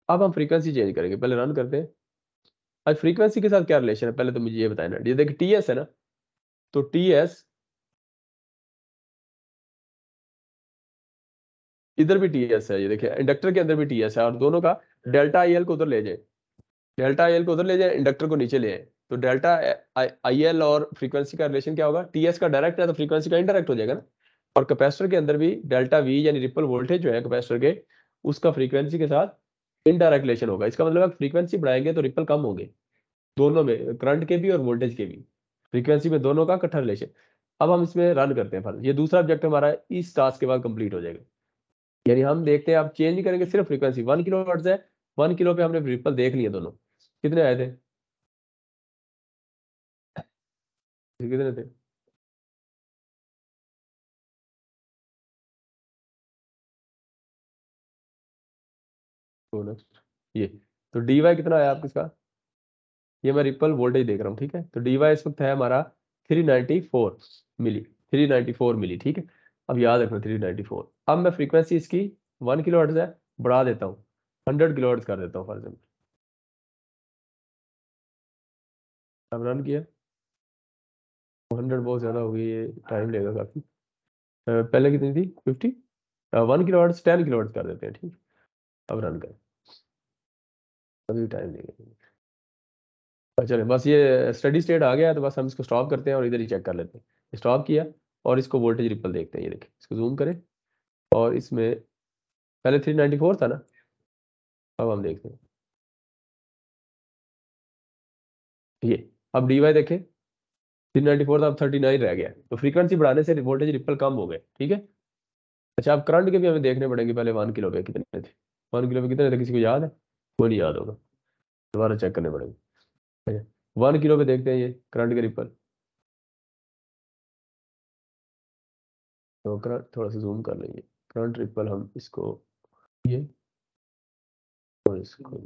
Speaker 1: अब हम फ्रीक्वेंसी चेंज करेंगे। पहले रन करते हैं। आज फ्रीक्वेंसी के साथ क्या रिलेशन है पहले तो मुझे ये बताएं ना। ये देखिए टीएस है ना, तो टीएस इधर भी टीएस है, ये देखिए इंडक्टर के अंदर भी टीएस है, और दोनों का डेल्टा आईएल को उधर ले जाए, डेल्टा आईएल को उधर ले जाए, इंडक्टर को नीचे ले आए, तो डेल्टा आईएल और फ्रीक्वेंसी का रिलेशन क्या होगा, टीएस का डायरेक्ट है तो फ्रीक्वेंसी का इनडायरेक्ट हो जाएगा ना। और कैपेसिटर के अंदर भी डेल्टा वी यानी रिपल वोल्टेज जो है कैपेसिटर के, उसका फ्रीक्वेंसी के साथ इनडायरेक्ट रिलेशन होगा। इसका मतलब फ्रीक्वेंसी बढ़ाएंगे तो रिपल कम होंगे, दोनों में, करंट के भी और वोल्टेज के भी, फ्रीक्वेंसी में दोनों का इकट्ठा रिलेशन। अब हम इसमें रन करते हैं फल, ये दूसरा ऑब्जेक्ट हमारा इस टास्क के बाद कंप्लीट हो जाएगा। यानी हम देखते हैं, आप चेंज करेंगे सिर्फ फ्रीक्वेंसी, 1 किलो है, 1 किलो पे हमने रिपल देख लिए दोनों, कितने आए थे, कितने थे, तो नेक्स्ट ये, तो डी वाई कितना आया आपका इसका, ये मैं रिपल वोल्टेज देख रहा हूँ, ठीक है। तो डी वाई इस वक्त है हमारा 394 मिली, 394 मिली, ठीक है। अब याद रखना 394। अब मैं फ्रीक्वेंसी इसकी 1 किलो है, बढ़ा देता हूँ, 100 किलो कर देता हूँ फॉर एग्जाम्पल। अब रन किया, 100 बहुत ज़्यादा हो गई, ये टाइम लेगा काफ़ी। पहले कितनी थी 50, 1 किलो 10 किलो कर देते हैं, ठीक। अब रन करें, अभी टाइम लेगा। चले बस ये स्टडी स्टेट आ गया है, तो बस हम इसको स्टॉप करते हैं और इधर ही चेक कर लेते हैं। स्टॉप किया और इसको वोल्टेज रिपल देखते हैं, ये देखिए, इसको जूम करें और इसमें पहले 394 था ना, अब हम देखते हैं ये, अब डी वाई देखें, 394 था, अब 39 रह गया, तो फ्रीक्वेंसी बढ़ाने से वोल्टेज रिपल कम हो गए, ठीक है। अच्छा, अब करंट के भी हमें देखने पड़ेंगे, पहले 1 किलो पे कितने थे, 1 किलो पे कितने थे, किसी को याद है, कोई नहीं याद होगा, दोबारा चेक करने पड़ेंगे। अच्छा, 1 किलो पे देखते हैं ये करंट के रिपल, तो करंट थोड़ा सा जूम कर लेंगे, करंट रिपल हम इसको, ये और इसको,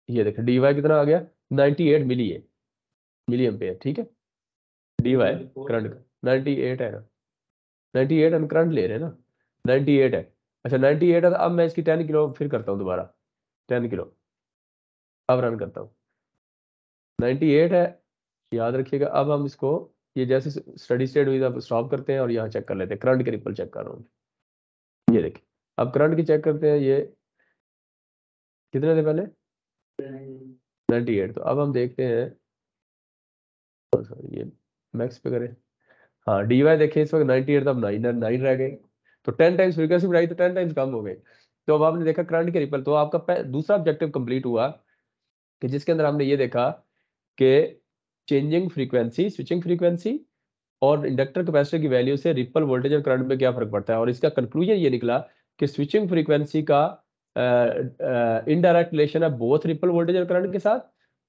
Speaker 1: ये देखें डी वाई कितना आ गया, 98 मिली है, मिली एम्पेयर, ठीक है। डी वाई करंट का 98 है ना, 98 हम करंट ले रहे हैं ना, 98 है। अच्छा 98 है, तो अब मैं इसकी 10 किलो फिर करता हूँ दोबारा, 10 किलो, अब रन करता हूँ, 98 है, याद रखिएगा। अब हम इसको, ये जैसे स्टडी स्टेट हुई अब स्टॉप करते हैं और यहाँ चेक कर लेते हैं, करंट के रिपल चेक कर रहा हूँ, ये देखिए। अब करंट की चेक करते हैं, ये कितने थे पहले, 98, तो अब हम देखते हैं, ये मैक्स पे करें, हाँ डी वाई देखिए इस वक्त 98 था, अब 9 रह गए, तो 10 टाइम्स फ्रीक्वेंसी बढ़ाई तो 10 टाइम्स कम हो गए। तो अब आपने देखा करंट के रिपल, तो आपका दूसरा ऑब्जेक्टिव कंप्लीट हुआ, कि जिसके अंदर हमने ये देखा कि चेंजिंग फ्रीक्वेंसी, स्विचिंग फ्रीक्वेंसी और इंडक्टर कैपेसिटर की वैल्यू से रिपल वोल्टेज और करंट में क्या फर्क पड़ता है। और इसका कंक्लूजन ये निकला कि स्विचिंग फ्रीक्वेंसी का इनडायरेक्ट रिलेशन है बोथ रिपल वोल्टेज और करंट के साथ,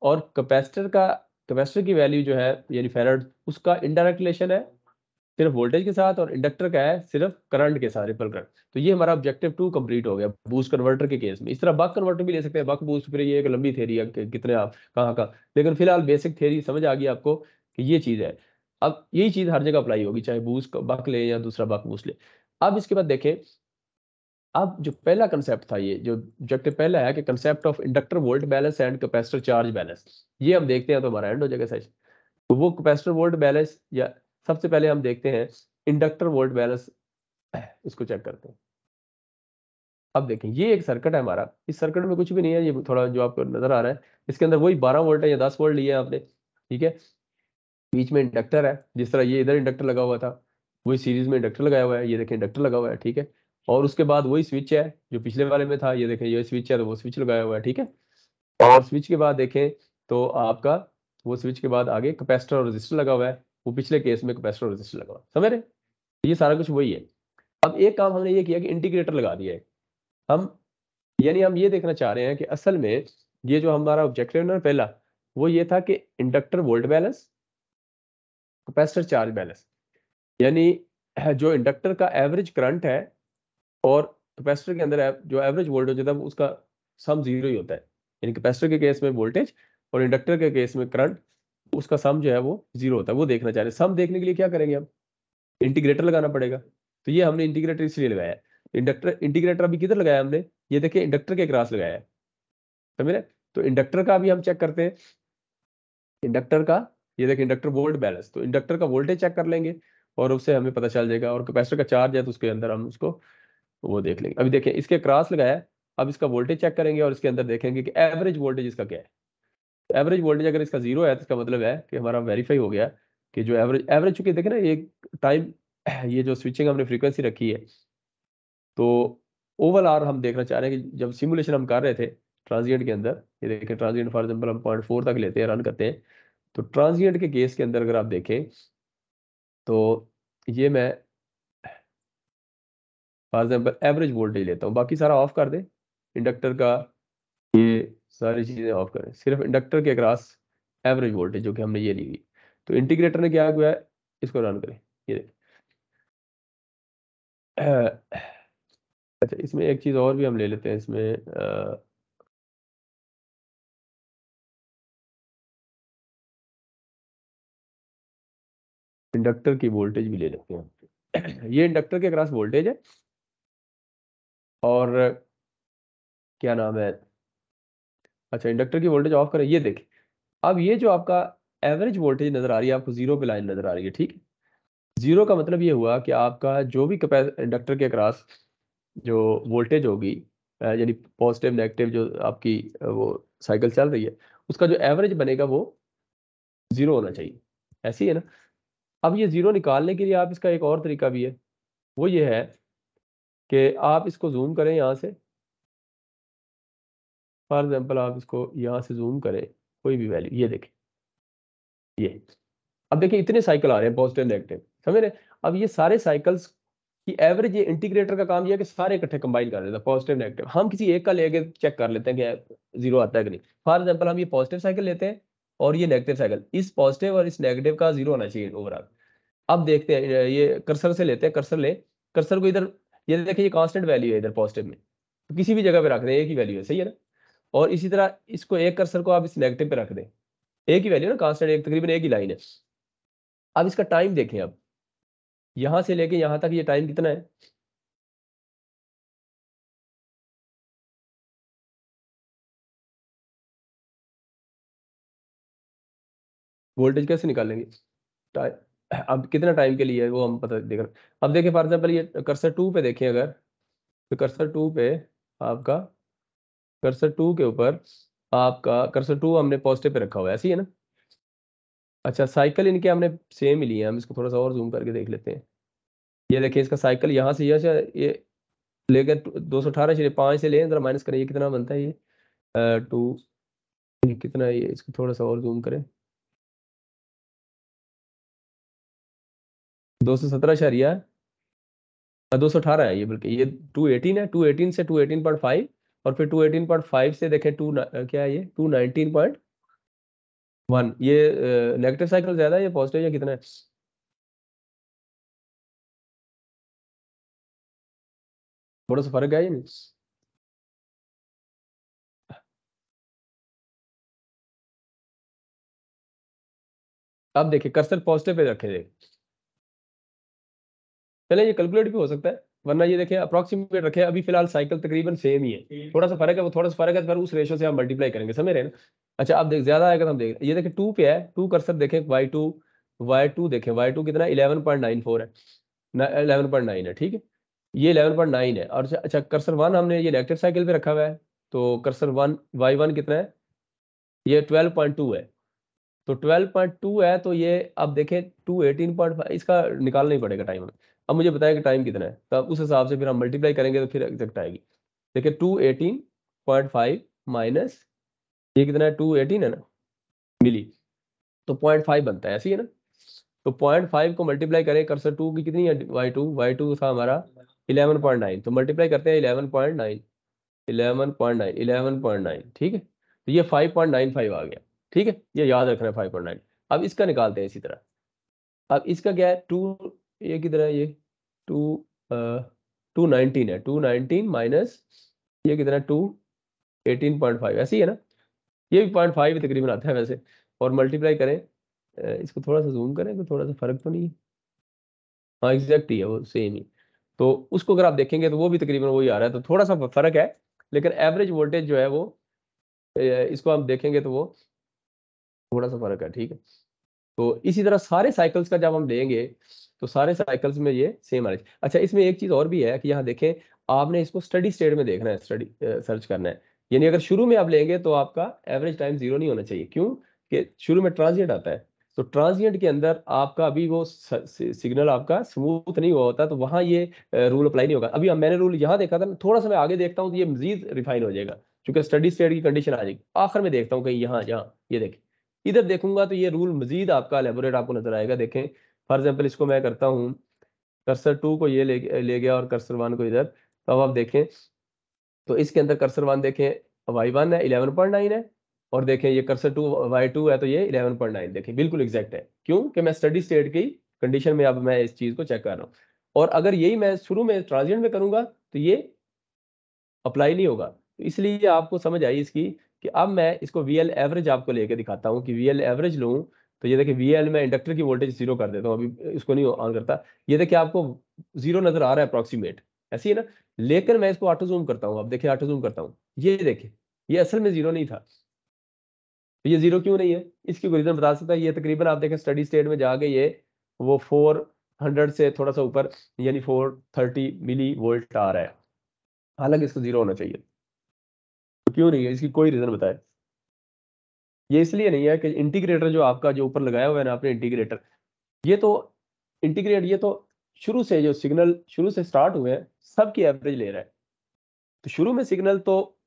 Speaker 1: और कैपेसिटर की वैल्यू जो है यानी फैराड, उसका इनडायरेक्ट रिलेशन है सिर्फ वोल्टेज के साथ, और इंडक्टर का है सिर्फ करंट के साथ, रिपल करंट। तो ये हमारा ऑब्जेक्टिव 2 कंप्लीट हो गया बूस्ट कन्वर्टर के केस में। इस तरह बक कन्वर्टर भी ले सकते हैं, बक बूस्ट, फिर ये एक लंबी थ्योरी है कि कितने आप कहाँ का, लेकिन फिलहाल बेसिक थ्योरी समझ आ गई आपको कि ये चीज़ है। अब यही चीज़ हर जगह अप्लाई होगी, चाहे बूस्ट बक ले या दूसरा बक बूस्ट ले। अब इसके बाद देखें, अब जो पहला कंसेप्ट था, ये जो ऑब्जेक्टिव पहला है कि concept of inductor volt balance and capacitor charge balance, ये हम देखते हैं तो हमारा एंड हो जाएगा सेशन। तो वो कैपेसिटर वोल्ट बैलेंस, या सबसे पहले हम देखते हैं इंडक्टर वोल्ट बैलेंस, इसको चेक करते हैं। अब देखें ये एक सर्किट है हमारा, इस सर्किट में कुछ भी नहीं है, ये थोड़ा जो आपको नजर आ रहा है, इसके अंदर वही 12 वोल्ट है या 10 वोल्ट लिए आपने, ठीक है। बीच में इंडक्टर है, जिस तरह ये इधर इंडक्टर लगा हुआ था, वही सीरीज में इंडक्टर लगाया हुआ है, ये देखें इंडक्टर लगा हुआ है, ठीक है। और उसके बाद वही स्विच है जो पिछले वाले में था, ये देखें ये स्विच है तो वो स्विच लगाया हुआ है, ठीक है। और स्विच के बाद देखें तो आपका, वो स्विच के बाद आगे कैपेसिटर और रेजिस्टर लगा हुआ है, वो पिछले केस में कैपेसिटर और रेजिस्टर लगा हुआ है, समझ रहे, ये सारा कुछ वही है। अब एक काम हमने ये किया कि इंटीग्रेटर लगा दिया है हम, यानी हम ये देखना चाह रहे हैं कि असल में ये जो हमारा ऑब्जेक्टिव है ना पहला, वो ये था कि inductor volt balance, capacitor charge balance, यानी जो इंडक्टर का एवरेज करंट है और कैपेसिटर के अंदर जो एवरेज वोल्टेज होता है उसका सम जीरो ही होता है, यानी कैपेसिटर के केस में वोल्टेज और इंडक्टर के केस में करंट, उसका सम जो है वो जीरो होता है। वो देखना चाह रहे हैं। सम देखने के लिए क्या करेंगे हम, इंटीग्रेटर लगाना पड़ेगा। तो ये हमने इंटीग्रेटर इसलिए लगाया है। इंटीग्रेटर अभी किधर लगाया हमने, ये देखिए इंडक्टर के क्रॉस लगाया है, समझ रहे। तो इंडक्टर का भी हम चेक करते हैं, इंडक्टर का, ये देखिए इंडक्टर वोल्ट बैलेंस, तो इंडक्टर का वोल्टेज चेक कर लेंगे और उससे हमें पता चल जाएगा। और कैपेसिटर का चार्ज है तो उसके अंदर हम उसको वो देख लेंगे। अभी देखिए इसके क्रॉस लगाया है, अब इसका वोल्टेज चेक करेंगे और इसके अंदर देखेंगे कि एवरेज वोल्टेज इसका क्या है। एवरेज वोल्टेज अगर इसका जीरो है तो इसका मतलब है कि हमारा वेरीफाई हो गया कि जो एवरेज एवरेज, चूंकि देखे ना ये टाइम, ये जो स्विचिंग हमने फ्रीक्वेंसी रखी है, तो ओवरऑल हम देखना चाह रहे हैं कि जब सिमुलेशन हम कर रहे थे ट्रांजिएंट के अंदर, ये देखिए ट्रांजिएंट फॉर एग्जाम्पल हम 0.4 तक लेते हैं, रन करते हैं। तो ट्रांजिएंट के केस के अंदर अगर आप देखें तो ये मैं फॉर एग्जाम्पल एवरेज वोल्टेज लेता हूँ, बाकी सारा ऑफ कर दें, इंडक्टर का ये सारी चीज़ें ऑफ करें, सिर्फ इंडक्टर के अक्रॉस एवरेज वोल्टेज जो कि हमने ये ली हुई। तो इंटीग्रेटर ने क्या किया है, इसको रन करें, ये देखें। अच्छा, इसमें एक चीज़ और भी हम ले लेते हैं इसमें, इंडक्टर की वोल्टेज भी ले लेते हैं। ये इंडक्टर के अक्रॉस वोल्टेज है और क्या नाम है, अच्छा इंडक्टर की वोल्टेज ऑफ करें, ये देखें। अब ये जो आपका एवरेज वोल्टेज नजर आ रही है आपको, जीरो पे लाइन नजर आ रही है, ठीक है। जीरो का मतलब ये हुआ कि आपका जो भी इंडक्टर के अक्रॉस जो वोल्टेज होगी, यानी पॉजिटिव नेगेटिव जो आपकी वो साइकिल चल रही है, उसका जो एवरेज बनेगा वो जीरो होना चाहिए, ऐसी है ना। अब ये जीरो निकालने के लिए आप इसका एक और तरीका भी है, वो ये है कि आप इसको जूम करें यहाँ से, फॉर एग्जाम्पल आप इसको यहाँ से जूम करें कोई भी वैल्यू, ये देखें, ये अब देखिए इतने साइकिल आ रहे हैं पॉजिटिव नेगेटिव, समझ रहे। अब ये सारे साइकिल्स की एवरेज, ये इंटीग्रेटर का काम ये है कि सारे इकट्ठे कंबाइन कर देता है पॉजिटिव नेगेटिव। हम किसी एक का लेके चेक कर लेते हैं कि जीरो आता है कि नहीं। फॉर एग्जाम्पल हम ये पॉजिटिव साइकिल लेते हैं और ये नेगेटिव साइकिल, इस पॉजिटिव और इस नेगेटिव का जीरो होना चाहिए ओवरऑल। अब देखते हैं, ये कर्सर से लेते हैं, कर्सर ले, कर्सर को इधर, ये देखिए ये कांस्टेंट वैल्यू है इधर पॉजिटिव में, तो किसी भी जगह पे रख दें एक ही वैल्यू है, सही है ना। और इसी तरह इसको एक कर्सर को आप इस नेगेटिव पे रख दें, एक ही वैल्यू ना, कांस्टेंट एक, तकरीबन एक ही लाइन है। अब इसका टाइम देखें, अब यहां से लेके यहां तक ये टाइम कितना है, वोल्टेज कैसे निकालेंगे, अब कितना टाइम के लिए है वो हम पता देख रहे हैं। अब देखिए फॉर एग्जाम्पल ये कर्सर टू पे देखें अगर, तो कर्सर टू पे आपका, कर्सर टू के ऊपर आपका कर्सर टू हमने पॉजिटिव पे रखा हुआ है, ऐसी है ना। अच्छा, साइकिल इनके हमने सेम ही लिए हैं, हम इसको थोड़ा सा और जूम करके देख लेते हैं। ये देखिए इसका साइकिल यहाँ से ये लेकर 218 चलिए 5 से ले जरा माइनस करें, ये कितना बनता है, ये टू, कितना है ये, इसको थोड़ा सा और जूम करें, 217 218 है ये, बल्कि ये 218 है, 218 से 218.5 और फिर 218.5 से देखें क्या है ये 219.1। ये नेगेटिव साइकिल ज्यादा है या पॉजिटिव या कितना है, थोड़ा सा फर्क है ये नहीं। अब देखिए कर्सर पॉजिटिव पे रखे थे, चले ये कैलकुलेट भी हो सकता है, वरना ये देखिए अप्रोक्सीमेट रखे, अभी फिलहाल साइकिल तकरीबन सेम ही है, थोड़ा सा फर्क है, वो थोड़ा सा फर्क है, फिर उस रेशो से हम मल्टीप्लाई करेंगे, समझ रहे हैं ना। अच्छा अब देख ज्यादा आएगा तो हम देख, ये देखिए टू पे है, टू कर्सर देखें, वाई टू देखें, वाई टू कितना 11.94 है, 11.9 है, ठीक है, ये 11.9 है। और अच्छा कर्सर वन हमने ये नेगेटिव साइकिल पे रखा हुआ है, तो कर्सर वन वाई वन कितना है, ये 12.2 है। तो 12.2 है, तो ये अब देखें 218.5, इसका निकालना ही पड़ेगा टाइम हमें। अब मुझे बताया कि टाइम कितना है, तब उस हिसाब से फिर हम मल्टीप्लाई करेंगे तो फिर एग्जैक्ट आएगी। देखिए 218.5 माइनस ये कितना है, 218 है ना मिली, तो 0.5 बनता है, ऐसी है ना। तो 0.5 को मल्टीप्लाई करें, कर्सर टू की कितनी है, वाई टू था हमारा 11.9, तो मल्टीप्लाई करते हैं 11.9, 11.9, ठीक है, तो ये 5.95 आ गया, ठीक है, ये याद रखना है 5.9। अब इसका निकालते हैं इसी तरह। अब इसका क्या है, टू, ये किधर है, ये टू 219 है, 219 माइनस ये कितना है, 2 18.5 ऐसी है ना, ये भी 0.5 तकरीबन आता है वैसे, और मल्टीप्लाई करें, इसको थोड़ा सा जूम करें तो थोड़ा सा फर्क तो नहीं है, हाँ एग्जैक्ट ही है वो, सेम ही। तो उसको अगर आप देखेंगे तो वो भी तकरीबन वही आ रहा है, तो थोड़ा सा फर्क है, लेकिन एवरेज वोल्टेज जो है वो इसको हम देखेंगे तो वो थोड़ा सा फर्क है, ठीक है। तो इसी तरह सारे साइकिल्स का जब हम लेंगे तो सारे साइकिल्स में ये सेम आ रही है। अच्छा, इसमें एक चीज और भी है कि यहाँ देखें, आपने इसको स्टडी स्टेट में देखना है, स्टडी सर्च करना है, यानी अगर शुरू में आप लेंगे तो आपका एवरेज टाइम 0 नहीं होना चाहिए, क्यों कि शुरू में ट्रांजिएंट आता है, तो ट्रांजिएंट के अंदर आपका अभी वो सिग्नल आपका स्मूथ नहीं हुआ होता, तो वहां ये रूल अप्लाई नहीं होगा। अभी मैंने रूल यहाँ देखा था, थोड़ा सा मैं आगे देखता हूँ तो ये मजीद रिफाइन हो जाएगा, क्योंकि स्टडी स्टेट की कंडीशन आ जाएगी, आखिर में देखता हूँ कहीं यहाँ यहाँ, ये देखें इधर देखूंगा तो ये रूल मजीद आपका एलेबोरेट आपको नजर आएगा। देखें फॉर एग्जाम्पल इसको मैं करता हूँ, कर्सर 2 को ये ले गया और कर्सर 1 को इधर, तो अब आप देखें तो इसके अंदर कर्सर 1 देखें y1 है 11.9 है, और देखें ये कर्सर 2 y2 है तो ये 11.9, देखें बिल्कुल एग्जैक्ट है, क्यों कि मैं स्टडी स्टेट की कंडीशन में अब मैं इस चीज को चेक कर रहा हूँ। और अगर यही मैं शुरू में ट्रांजिएंट में करूंगा तो ये अप्लाई नहीं होगा, तो इसलिए आपको समझ आई इसकी, कि अब मैं इसको वीएल एवरेज आपको लेके दिखाता हूँ कि वीएल एवरेज लूँ, तो ये देखिए वीएल में इंडक्टर की वोल्टेज 0 कर देता हूँ, अभी इसको नहीं ऑन करता, ये देखिए आपको 0 नजर आ रहा है अप्रोक्सीमेट, ऐसी है ना, लेकिन मैं इसको ऑटो जूम करता हूँ, अब देखिए ऑटो जूम करता हूँ, ये देखिए ये असल में 0 नहीं था, तो ये 0 क्यों नहीं है, इसकी कोई रीजन बता सकता है, ये तकरीबन आप देखें स्टडी स्टेट में जाके ये वो 400 से थोड़ा सा ऊपर यानी 430 मिली वोल्ट आ रहा है, हालांकि इसको 0 होना चाहिए, तो क्यों नहीं है, इसकी कोई रीजन बताए। ये इसलिए नहीं है कि इंटीग्रेटर जो आपका जो ऊपर लगाया हुआ है ना आपने इंटीग्रेटर, ये तो इंटीग्रेट, ये तो शुरू से जो सिग्नल शुरू से स्टार्ट हुए हैं सबकी एवरेज ले रहा है, तो शुरू में सिग्नल तो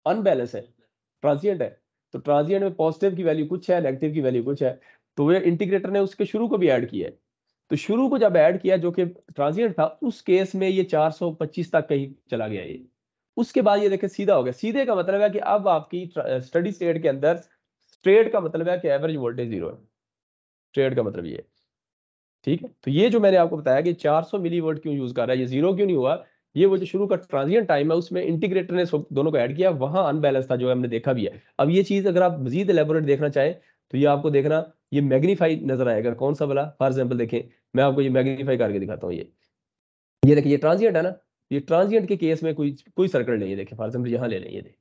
Speaker 1: अनबैलेंस है, ट्रांजिएंट है, तो ट्रांजिएंट में पॉजिटिव की वैल्यू कुछ है, नेगेटिव की वैल्यू कुछ है, तो वे इंटीग्रेटर ने उसके शुरू को भी ऐड किया है, तो शुरू को जब ऐड किया जो कि ट्रांजिएंट था, उस केस में ये 425 तक कहीं चला गया ये, उसके बाद ये देखें सीधा हो गया, सीधे का मतलब है कि अब आपकी स्टडी स्टेट के अंदर स्ट्रेट का मतलब है कि एवरेज वोल्टेज 0 है, स्ट्रेट का मतलब ये है, ठीक है। तो ये जो मैंने आपको बताया कि 400 मिली वोल्ट क्यों यूज कर रहा है, ये 0 क्यों नहीं हुआ, ये वो जो शुरू का ट्रांजिएंट टाइम है उसमें इंटीग्रेटर ने दोनों को ऐड किया, वहां अनबैलेंस था जो हमने देखा भी है। अब ये चीज अगर आप मजीद एलेबोरेट देखना चाहें तो ये आपको देखना, ये मैग्नीफाई नजर आएगा, कौन सा वाला, फॉर एग्जाम्पल देखें मैं आपको ये मैग्नीफाई करके दिखाता हूँ, ये देखिए ये ट्रांजिएंट है ना, ये ट्रांजिएंट के केस में कोई कोई सर्कल नहीं है, देखिए फॉर एग्जाम्पल यहाँ ले लें, ये देखें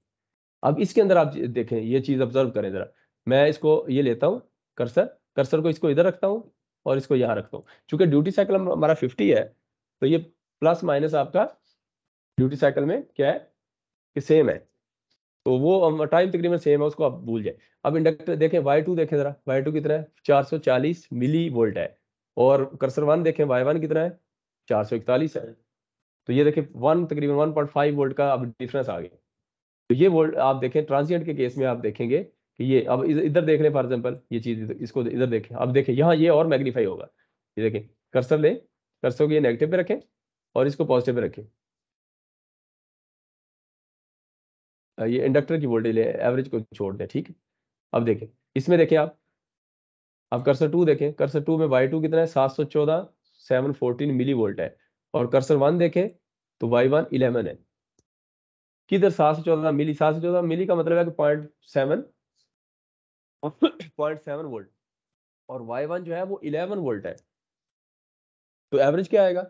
Speaker 1: अब इसके अंदर आप देखें, ये चीज ऑब्जर्व करें जरा, मैं इसको ये लेता हूँ कर्सर, कर्सर को इसको इधर रखता हूँ और इसको यहाँ रखता हूँ, चूंकि ड्यूटी साइकिल हमारा 50 है, तो ये प्लस माइनस आपका ड्यूटी साइकिल में क्या है कि सेम है, तो वो टाइम तकरीबन सेम है, उसको आप भूल जाए। अब इंडक्टर देखें y2 देखें जरा, y2 कितना है 440 मिली वोल्ट है, और कर्सर 1 देखें y1 कितना है 441 है, तो ये देखें तकरीबन 1.5 वोल्ट का अब डिफरेंस आ गया। तो ये वोल्ट आप देखें ट्रांजिएंट के केस में आप देखेंगे कि ये अब इधर देख लें फॉर एग्जांपल, ये चीज इसको इधर देखें, अब देखें यहाँ ये और मैग्नीफाई होगा, ये देखें कर्सर ले, कर्सर को ये नेगेटिव पे रखें और इसको पॉजिटिव पे रखें, ये इंडक्टर की वोल्टेज ले, एवरेज को छोड़ दें, ठीक है। अब देखें इसमें देखें आप कर्सर 2 देखें, कर्सर 2 में y2 कितना है 714 714 मिली वोल्ट है, और कर्सर 1 देखें तो y1 11 है, किधर 714 मिली का मतलब है कि 0.7 वोल्ट, और y1 जो है वो 11 वोल्ट है, तो एवरेज क्या आएगा,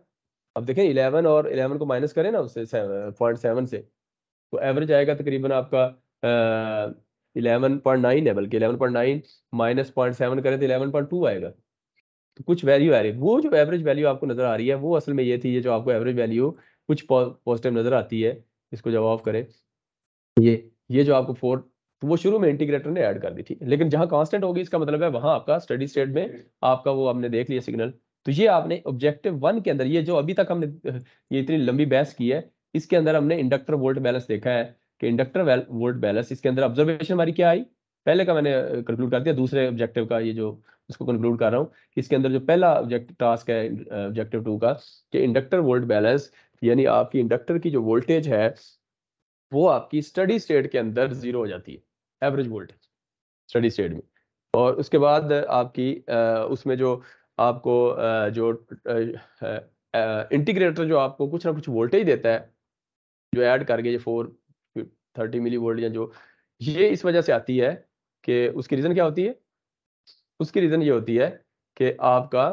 Speaker 1: अब देखें 11 और 11 को माइनस करें ना उससे 0.7 से, तो एवरेज आएगा तकरीबन आपका 11.9 है, बल्कि 11.9 माइनस 0.7 करें तो 11.2 आएगा, तो कुछ वैल्यू आ रही है, वो जो एवरेज वैल्यू आपको नजर आ रही है वो असल में ये थी, ये जो आपको एवरेज वैल्यू कुछ पॉजिटिव नजर आती है, इसको जब ऑफ करें, ये जो आपको 4, तो वो शुरू में इंटीग्रेटर ने ऐड कर दी, ठीक है, लेकिन जहां कांस्टेंट होगी इसका मतलब है वहां आपका स्टडी स्टेट में आपका वो हमने देख लिया सिग्नल। तो ये आपने ऑब्जेक्टिव 1 के अंदर, ये जो अभी तक हमने ये इतनी लंबी बहस की है, इसके अंदर हमने इंडक्टर वोल्ट बैलेंस देखा है कि इंडक्टर वोल्ट बैलेंस, इसके अंदर ऑब्जर्वेशन हमारी क्या आई, पहले का मैंने कंक्लूड कर दिया, दूसरे ऑब्जेक्टिव का ये जो उसको कंक्लूड कर रहा हूँ कि इसके अंदर जो पहला ऑब्जेक्टिव टास्क है ऑब्जेक्टिव 2 का, कि इंडक्टर वोल्ट बैलेंस, यानी आपकी इंडक्टर की जो वोल्टेज है वो आपकी स्टडी स्टेट के अंदर 0 हो जाती है, एवरेज वोल्टेज स्टडी स्टेट में, और उसके बाद आपकी उसमें जो आपको जो इंटीग्रेटर जो आपको कुछ ना कुछ वोल्टेज देता है, जो ऐड करके ये 4 30 मिली वोल्ट या जो, ये इस वजह से आती है कि उसकी रीज़न क्या होती है? उसकी रीज़न ये होती है कि आपका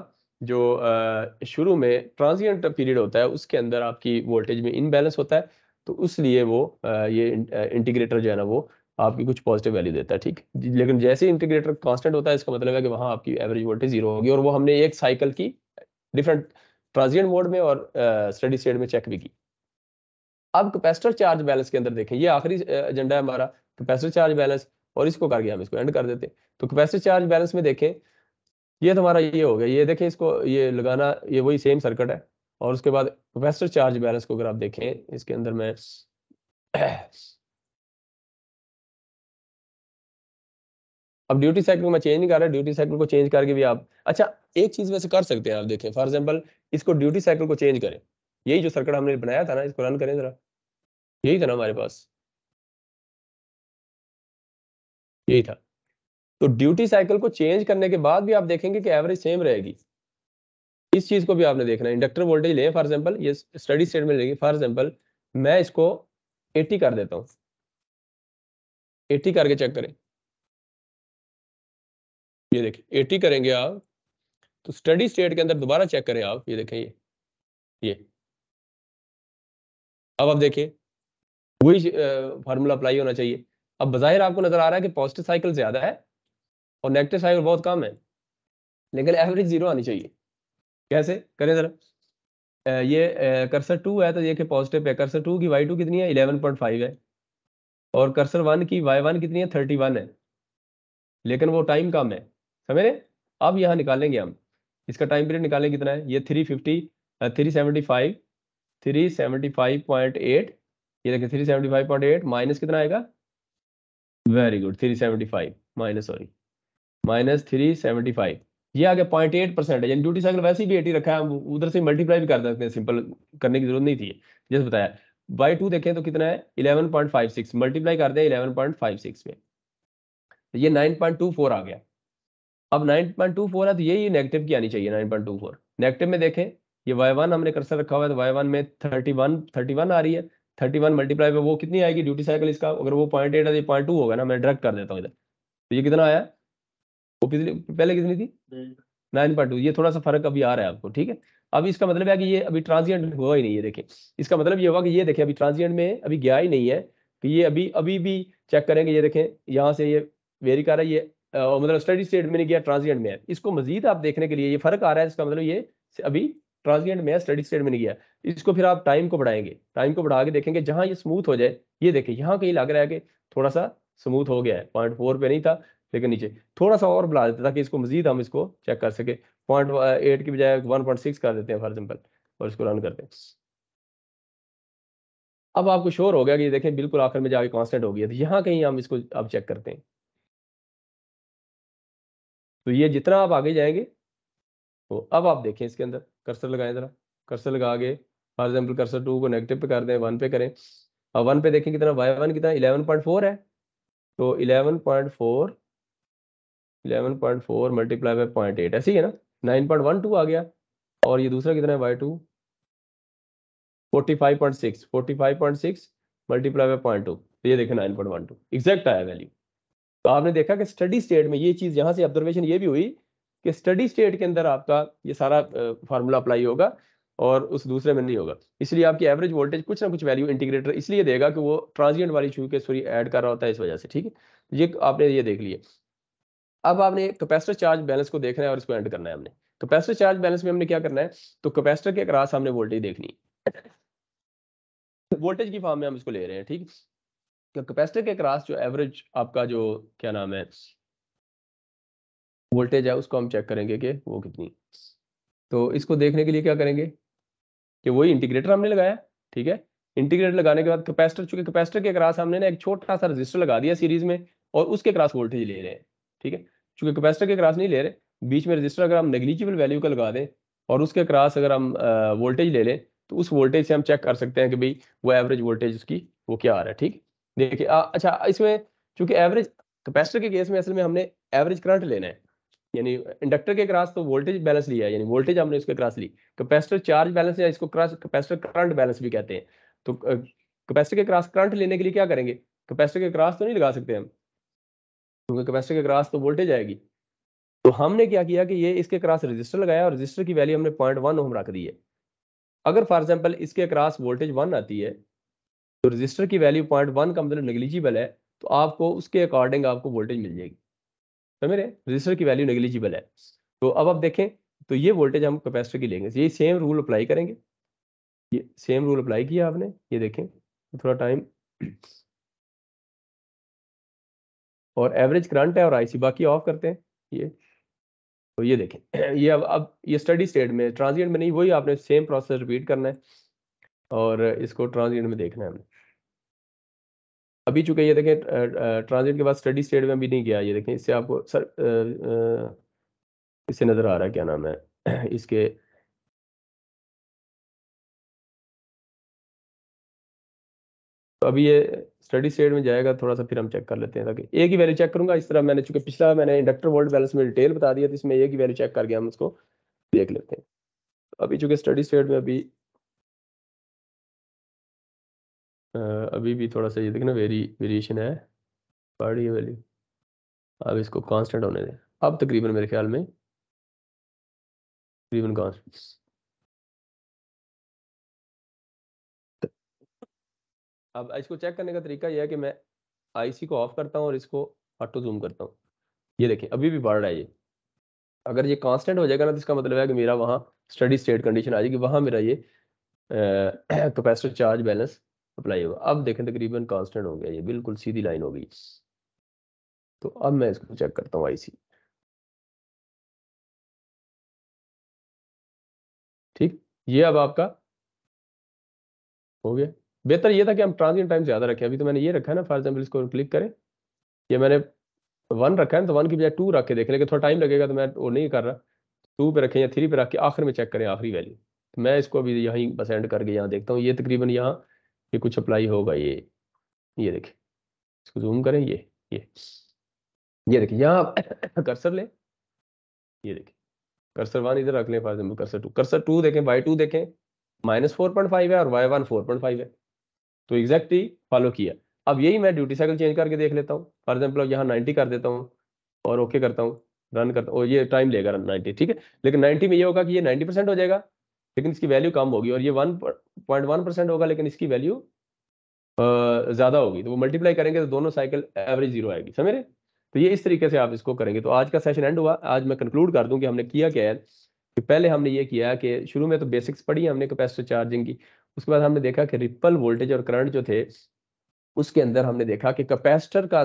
Speaker 1: जो शुरू में ट्रांजिएंट पीरियड होता है उसके अंदर आपकी वोल्टेज में इनबैलेंस होता है, तो इसलिए वो ये इंटीग्रेटर जो है ना वो आपकी कुछ पॉजिटिव वैल्यू देता है, ठीक। लेकिन जैसे इंटीग्रेटर कांस्टेंट होता है इसका मतलब है कि वहाँ आपकी एवरेज वोल्टेज जीरो होगी, और वो हमने एक साइकिल की डिफरेंट ट्रांजिएंट मोड में और स्टेडी स्टेट में चेक भी की। अब कैपेसिटर चार्ज बैलेंस के अंदर देखें, ये आखिरी एजेंडा है हमारा, कैपेसिटर चार्ज बैलेंस, और इसको करके हम इसको एंड कर देते हैं। तो कैपेसिटर चार्ज बैलेंस में देखें, ये तो हमारा ये हो गया, ये देखें इसको ये लगाना, ये वही सेम सर्किट है। और उसके बाद कैपेसिटर चार्ज बैलेंस को अगर आप देखें इसके अंदर मैं अब ड्यूटी साइकिल को मैं चेंज नहीं कर रहा, ड्यूटी साइकिल को चेंज करके भी आप, अच्छा एक चीज वैसे कर सकते हैं आप, देखें फॉर एग्जांपल इसको ड्यूटी साइकिल को चेंज करें, यही जो सर्किट हमने बनाया था ना, इसको रन करें जरा, यही था ना हमारे पास, यही था। तो ड्यूटी साइकिल को चेंज करने के बाद भी आप देखेंगे कि एवरेज सेम रहेगी। इस चीज को भी आपने देखना है। इंडक्टर वोल्टेज लें फॉर एग्जांपल, ये स्टडी स्टेट में लेंगे फॉर एग्जांपल, मैं इसको 80 कर देता हूं, 80 करके चेक करें, ये देखिए 80 करेंगे आप, तो स्टडी स्टेट के अंदर दोबारा चेक करें आप, ये देखें ये अब आप देखिए वही फार्मूला अप्लाई होना चाहिए। अब बज़ाहिर आपको नजर आ रहा है कि पॉजिटिव साइकिल ज्यादा है और नेगेटिव साइकिल बहुत कम है, लेकिन एवरेज जीरो आनी चाहिए। कैसे करें जरा, ये कर्सर 2 है तो ये कि पॉजिटिव है, कर्सर 2 की y2 कितनी है 11.5 है, और कर्सर 1 की y1 कितनी है 31 है, लेकिन वो टाइम कम है, समझ रहे। अब यहाँ निकालेंगे हम, इसका टाइम पीरियड निकालेंगे कितना है, ये 350 375 375.8, ये देखिए 375.8 माइनस कितना आएगा, very good 375 minus, sorry minus 375, ये आ गया 0.8% है, यानी ड्यूटी साइकिल वैसे भी 80 रखा है, हम उधर से मल्टीप्लाई भी कर सकते हैं, सिंपल करने की जरूरत नहीं थी, जैसे बताया। बाई 2 देखें तो कितना है 11.56, मल्टीप्लाई कर दें 11.56 में, तो ये 9.24 आ गया। अब 9.24 है तो यही नेगेटिव की आनी चाहिए, 9.24 नेगेटिव में देखें, ये y1 हमने कर्सर रखा हुआ है तो y1 में 31 आ रही है, 31 मल्टीप्लाई पे वो कितनी आएगी ड्यूटी साइकिल इसका, अगर वो 0.8 है तो ये 0.2 होगा ना, मैं डायरेक्ट कर देता हूँ इधर, तो ये कितना आया, वो पिछली पहले कितनी थी 9.2, ये थोड़ा सा फर्क अभी आ रहा है आपको, ठीक है। अब इसका मतलब है कि ये अभी ट्रांजिएंट हुआ ही नहीं है, देखिए इसका मतलब ये होगा कि ये देखिए अभी ट्रांजिएंट में अभी गया ही नहीं है, कि ये अभी अभी भी चेक करेंगे, ये देखें यहाँ से ये वेरी कर रहा है, ये मतलब स्टडी स्टेट में नहीं गया, ट्रांजिएंट में है। इसको मजीद आप देखने के लिए ये फर्क आ रहा है, इसका मतलब ये अभी ट्रांजिएंट में है, स्टडी स्टेट में नहीं गया। इसको फिर आप टाइम को बढ़ाएंगे, टाइम को बढ़ा के देखेंगे जहां ये स्मूथ हो जाए, ये देखिए यहाँ कहीं लग रहा है कि थोड़ा सा स्मूथ हो गया है, 0.4 पे नहीं था लेकिन नीचे थोड़ा सा और बढ़ा देते हैं ताकि इसको मजीद हम इसको चेक कर सके, 0.8 की बजाय 1.6 कर देते हैं फॉर एग्जाम्पल, और इसको रन करते हैं। अब आपको श्योर हो गया कि देखें बिल्कुल आखिर में जाके कांस्टेंट हो गया, तो यहाँ कहीं हम इसको अब चेक करते हैं। तो ये जितना आप आगे जाएंगे, तो अब आप देखें इसके अंदर कर्सर लगाएं जरा, कर्सर लगा के फॉर एग्जाम्पल कर्सर 2 को नेगेटिव पे कर दें, 1 पे करें। अब 1 पे देखें कितना y1 कितना 11.4 है, तो 11.4 मल्टीप्लाई बाय 0.8 ऐसे ही है ना, 9.12 आ गया। और ये दूसरा कितना है y2 45.6 मल्टीप्लाई बाय 0.2, तो ये देखें 9.12 एग्जैक्ट आया वैल्यू। तो आपने देखा कि स्टडी स्टेट में ये चीज, यहाँ से ऑब्जर्वेशन ये भी हुई कि स्टडी स्टेट के अंदर आपका ये सारा फार्मूला अप्लाई होगा और उस दूसरे में नहीं होगा, इसलिए आपकी एवरेज वोल्टेज कुछ ना कुछ वैल्यू इंटीग्रेटर इसलिए देगा कि वो ट्रांजिएंट वाली छू के सॉरी ऐड कर रहा होता है इस वजह से, ठीक है। ये आपने ये देख लिया। अब आपने कैपेसिटर चार्ज बैलेंस को देखना है और इसको एंड करना है हमने। कैपेसिटर चार्ज बैलेंस में हमने क्या करना है, तो कैपेसिटर के अक्रॉस हमने वोल्टेज देखनी है, वोल्टेज की फॉर्म में हम इसको ले रहे हैं, ठीक। तो कैपेसिटर के अक्रॉस जो एवरेज आपका जो क्या नाम है वोल्टेज है उसको हम चेक करेंगे कि वो कितनी। तो इसको देखने के लिए क्या करेंगे कि वही इंटीग्रेटर हमने लगाया, ठीक है। इंटीग्रेटर लगाने के बाद कैपेसिटर, चूंकि कैपेसिटर के अक्रॉस हमने ना एक छोटा सा रजिस्टर लगा दिया सीरीज में और उसके अक्रॉस वोल्टेज ले रहे हैं, ठीक है। चूंकि कैपेसिटर के अक्रॉस नहीं ले रहे, बीच में रजिस्टर अगर हम नेग्लिजिबल वैल्यू का लगा दें और उसके अक्रॉस अगर हम वोल्टेज ले लें, तो उस वोल्टेज से हम चेक कर सकते हैं कि भाई वो एवरेज वोल्टेज उसकी वो क्या आ रहा है, ठीक। देखिए अच्छा इसमें चूंकि एवरेज कैपेसिटर के केस में असल में हमने एवरेज करंट लेना है, यानी इंडक्टर के क्रॉस तो वोल्टेज बैलेंस लिया है, यानी वोल्टेज हमने इसके क्रॉस ली। कैपेसिटर चार्ज बैलेंस या इसको क्रॉस कैपेसिटर करंट बैलेंस भी कहते हैं। तो कैपेसिटर के क्रॉस करंट लेने के लिए क्या करेंगे, कैपेसिटर के क्रॉस तो नहीं लगा सकते हम, क्योंकि कैपेसिटर के क्रॉस तो वोल्टेज आएगी। तो हमने क्या किया कि ये इसके क्रॉस रजिस्टर लगाया और रजिस्टर की वैल्यू हमने 0.1 ओम रख दी है। अगर फॉर एग्जांपल इसके क्रॉस वोल्टेज 1 आती है तो रजिस्टर की वैल्यू 0.1 का मतलब नेग्लिजिबल है, तो आपको उसके अकॉर्डिंग आपको वोल्टेज मिल जाएगी। समझ रहे हैं, रजिस्टर की वैल्यू नेग्लिजिबल है। तो अब आप देखें, तो ये वोल्टेज हम कैपेसिटर की लेंगे, ये सेम रूल अप्लाई करेंगे। ये सेम रूल अप्लाई किया आपने, ये देखें थोड़ा टाइम, और एवरेज करंट है और आईसी बाकी ऑफ करते हैं ये। तो ये देखें ये अब ये स्टडी स्टेट में, ट्रांजिएंट में नहीं, वही आपने सेम प्रोसेस रिपीट करना है और इसको ट्रांजिएंट में देखना है हमने। अभी चूंकि ये देखें ट्रांजिएंट के बाद स्टडी स्टेट में अभी नहीं गया, ये देखें इससे आपको सर इससे नजर आ रहा है क्या नाम है इसके, तो अभी ये स्टडी स्टेट में जाएगा थोड़ा सा, फिर हम चेक कर लेते हैं, ताकि एक ही वैल्यू चेक करूंगा इस तरह। मैंने चूंकि पिछला मैंने इंडक्टर वोल्ट बैलेंस में डिटेल बता दिया, तो इसमें एक ही वैल्यू चेक करके हम उसको देख लेते हैं। अभी चूंकि स्टडी स्टेट में अभी भी थोड़ा सा ये देखना वेरिएशन है, बढ़ रही है वैल्यू। अब इसको कांस्टेंट होने दें, अब तकरीबन मेरे ख्याल में तकरीबन कांस्टेंट। अब इसको चेक करने का तरीका यह है कि मैं आईसी को ऑफ करता हूँ और इसको ऑटो जूम करता हूँ। ये देखें अभी भी बढ़ रहा है ये। अगर ये कांस्टेंट हो जाएगा ना, तो इसका मतलब है कि मेरा वहाँ स्टडी स्टेट कंडीशन आ जाएगी, वहाँ मेरा ये कैपेसिटर चार्ज बैलेंस अप्लाई होगा। अब देखें तकरीबन कांस्टेंट हो गया, ये बिल्कुल सीधी लाइन हो गई। तो अब मैं इसको चेक करता हूँ आईसी। ठीक, ये अब आपका हो गया। बेहतर ये था कि हम ट्रांजिएंट टाइम ज्यादा रखें। अभी तो मैंने ये रखा है ना, फॉर एग्जाम्पल इसको क्लिक करें, ये मैंने 1 रखा है, तो 1 की बजाय 2 रख के देखें, लेकिन थोड़ा टाइम लगेगा, तो मैं वो नहीं कर रहा। 2 पे रखें या 3 पे रख के आखिर में चेक करें आखिरी वैल्यू। तो मैं इसको अभी यहीं बस एंड करके यहाँ देखता हूँ, ये तकरीबन यहाँ ये कुछ अप्लाई होगा ये देखें, इसको जूम करें, ये ये देखिए यहाँ कर्सर ले, ये देखिए कर्सर 1 इधर रख लें, फॉर एग्जाम्पल कर्सर 2 देखें, y2 देखें -4.5 है और y1 4.5 है, तो एग्जैक्टली फॉलो किया। अब यही मैं ड्यूटी साइकिल चेंज करके देख लेता हूँ, फॉर एग्जाम्पल यहाँ 90 कर देता हूँ और ओके करता हूँ, रन करता हूँ, और ये टाइम लेगा 90, ठीक है। लेकिन 90 में ये होगा कि ये 90% हो जाएगा, लेकिन इसकी वैल्यू कम होगी, और ये 1.1% होगा, लेकिन इसकी वैल्यू ज्यादा होगी। तो वो मल्टीप्लाई करेंगे तो दोनों साइकिल एवरेज 0 आएगी, समझ रहे। तो ये इस तरीके से आप इसको करेंगे। तो आज का सेशन एंड हुआ। आज मैं कंक्लूड कर दूं कि हमने किया क्या है, कि पहले हमने ये किया कि शुरू में तो बेसिक्स पढ़ी हमने कैपेसिटर चार्जिंग की। उसके बाद हमने देखा कि रिपल वोल्टेज और करंट जो थे, उसके अंदर हमने देखा कि कैपेसिटर का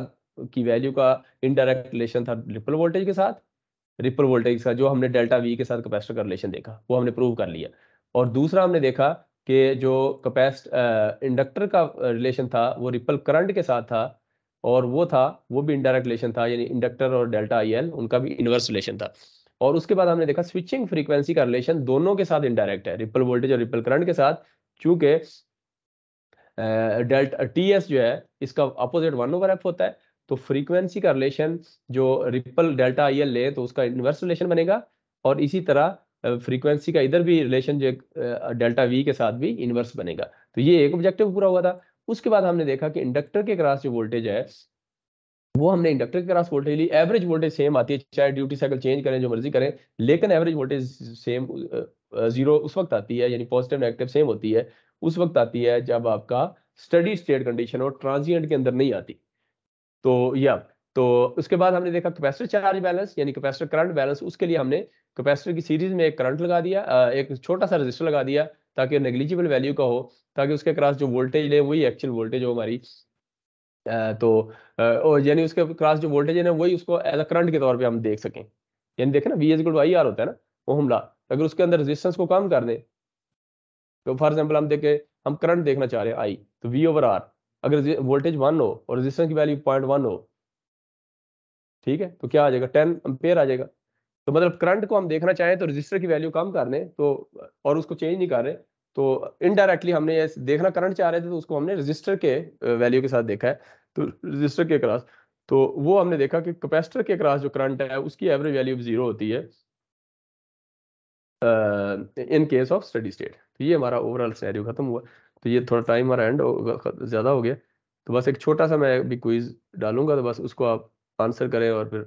Speaker 1: की वैल्यू का इनडायरेक्ट रिलेशन था रिपल वोल्टेज के साथ। रिपल वोल्टेज का जो हमने डेल्टा वी के साथ कैपेसिटर का रिलेशन देखा, वो हमने प्रूव कर लिया। और दूसरा हमने देखा कि जो इंडक्टर का रिलेशन था वो रिपल करंट के साथ था, और वो भी इनडायरेक्ट रिलेशन था, यानी इंडक्टर और डेल्टा आई एल उनका भी इनवर्स रिलेशन था। और उसके बाद हमने देखा स्विचिंग फ्रीक्वेंसी का रिलेशन दोनों के साथ इनडायरेक्ट है, रिपल वोल्टेज और रिपल करंट के साथ, चूंकि डेल्टा टी एस जो है इसका अपोजिट 1/f होता है। तो फ्रीक्वेंसी का रिलेशन जो रिपल डेल्टा आई एल ले तो उसका इनवर्स रिलेशन बनेगा, और इसी तरह फ्रीक्वेंसी का इधर भी रिलेशन जो डेल्टा वी के साथ भी इनवर्स बनेगा। तो ये एक ऑब्जेक्टिव पूरा हुआ था। उसके बाद हमने देखा कि इंडक्टर के क्रॉस जो वोल्टेज है, वो हमने इंडक्टर के क्रॉस वोल्टेज ली, एवरेज वोल्टेज सेम आती है, चाहे ड्यूटी साइकिल चेंज करें जो मर्जी करें, लेकिन एवरेज वोल्टेज सेम 0 उस वक्त आती है, यानी पॉजिटिव नेगेटिव सेम होती है, उस वक्त आती है जब आपका स्टडी स्टेट कंडीशन और ट्रांजिएंट के अंदर नहीं आती। तो या तो उसके बाद हमने देखा कैपेसिटर चार्ज बैलेंस, यानी कैपेसिटर करंट बैलेंस। उसके लिए हमने कैपेसिटर की सीरीज में एक करंट लगा दिया, एक छोटा सा रजिस्टर लगा दिया, ताकि नेग्लिजिबल वैल्यू का हो, ताकि उसके क्रॉस जो वोल्टेज ले वही एक्चुअल वोल्टेज हो हमारी। तो यानी उसके क्रॉस जो वोल्टेज है ना, वही उसको एज अ करंट के तौर पे हम देख सकें। यानी देखें ना, V is equal to I R होता है ना, ओहम लॉ। अगर उसके अंदर रेजिस्टेंस को कम कर दें, तो फॉर एग्जाम्पल हम देखें, हम करंट देखना चाह रहे हैं आई, तो वी ओवर आर, अगर वोल्टेज 1 हो और रेजिस्टेंस की वैल्यू 0.1 हो, ठीक है, तो क्या आ जाएगा, 10 एम्पेयर आ जाएगा। तो मतलब करंट को हम देखना चाहें तो रजिस्टर की वैल्यू कम कर दें, तो और उसको चेंज नहीं कर रहे, तो इनडायरेक्टली हमने ये देखना करंट चाह रहे थे, तो उसको हमने रजिस्टर के वैल्यू के साथ देखा है। तो रजिस्टर के क्रॉस, तो वो हमने देखा कि कैपेसिटर के क्रॉस जो करंट है उसकी एवरेज वैल्यू 0 होती है in case of steady state. तो ये हमारा ओवरऑल सिनेरियो खत्म हुआ। तो ये थोड़ा टाइम हमारा एंड ज़्यादा हो गया। तो बस एक छोटा सा मैं अभी क्विज डालूंगा, तो बस उसको आप आंसर करें और फिर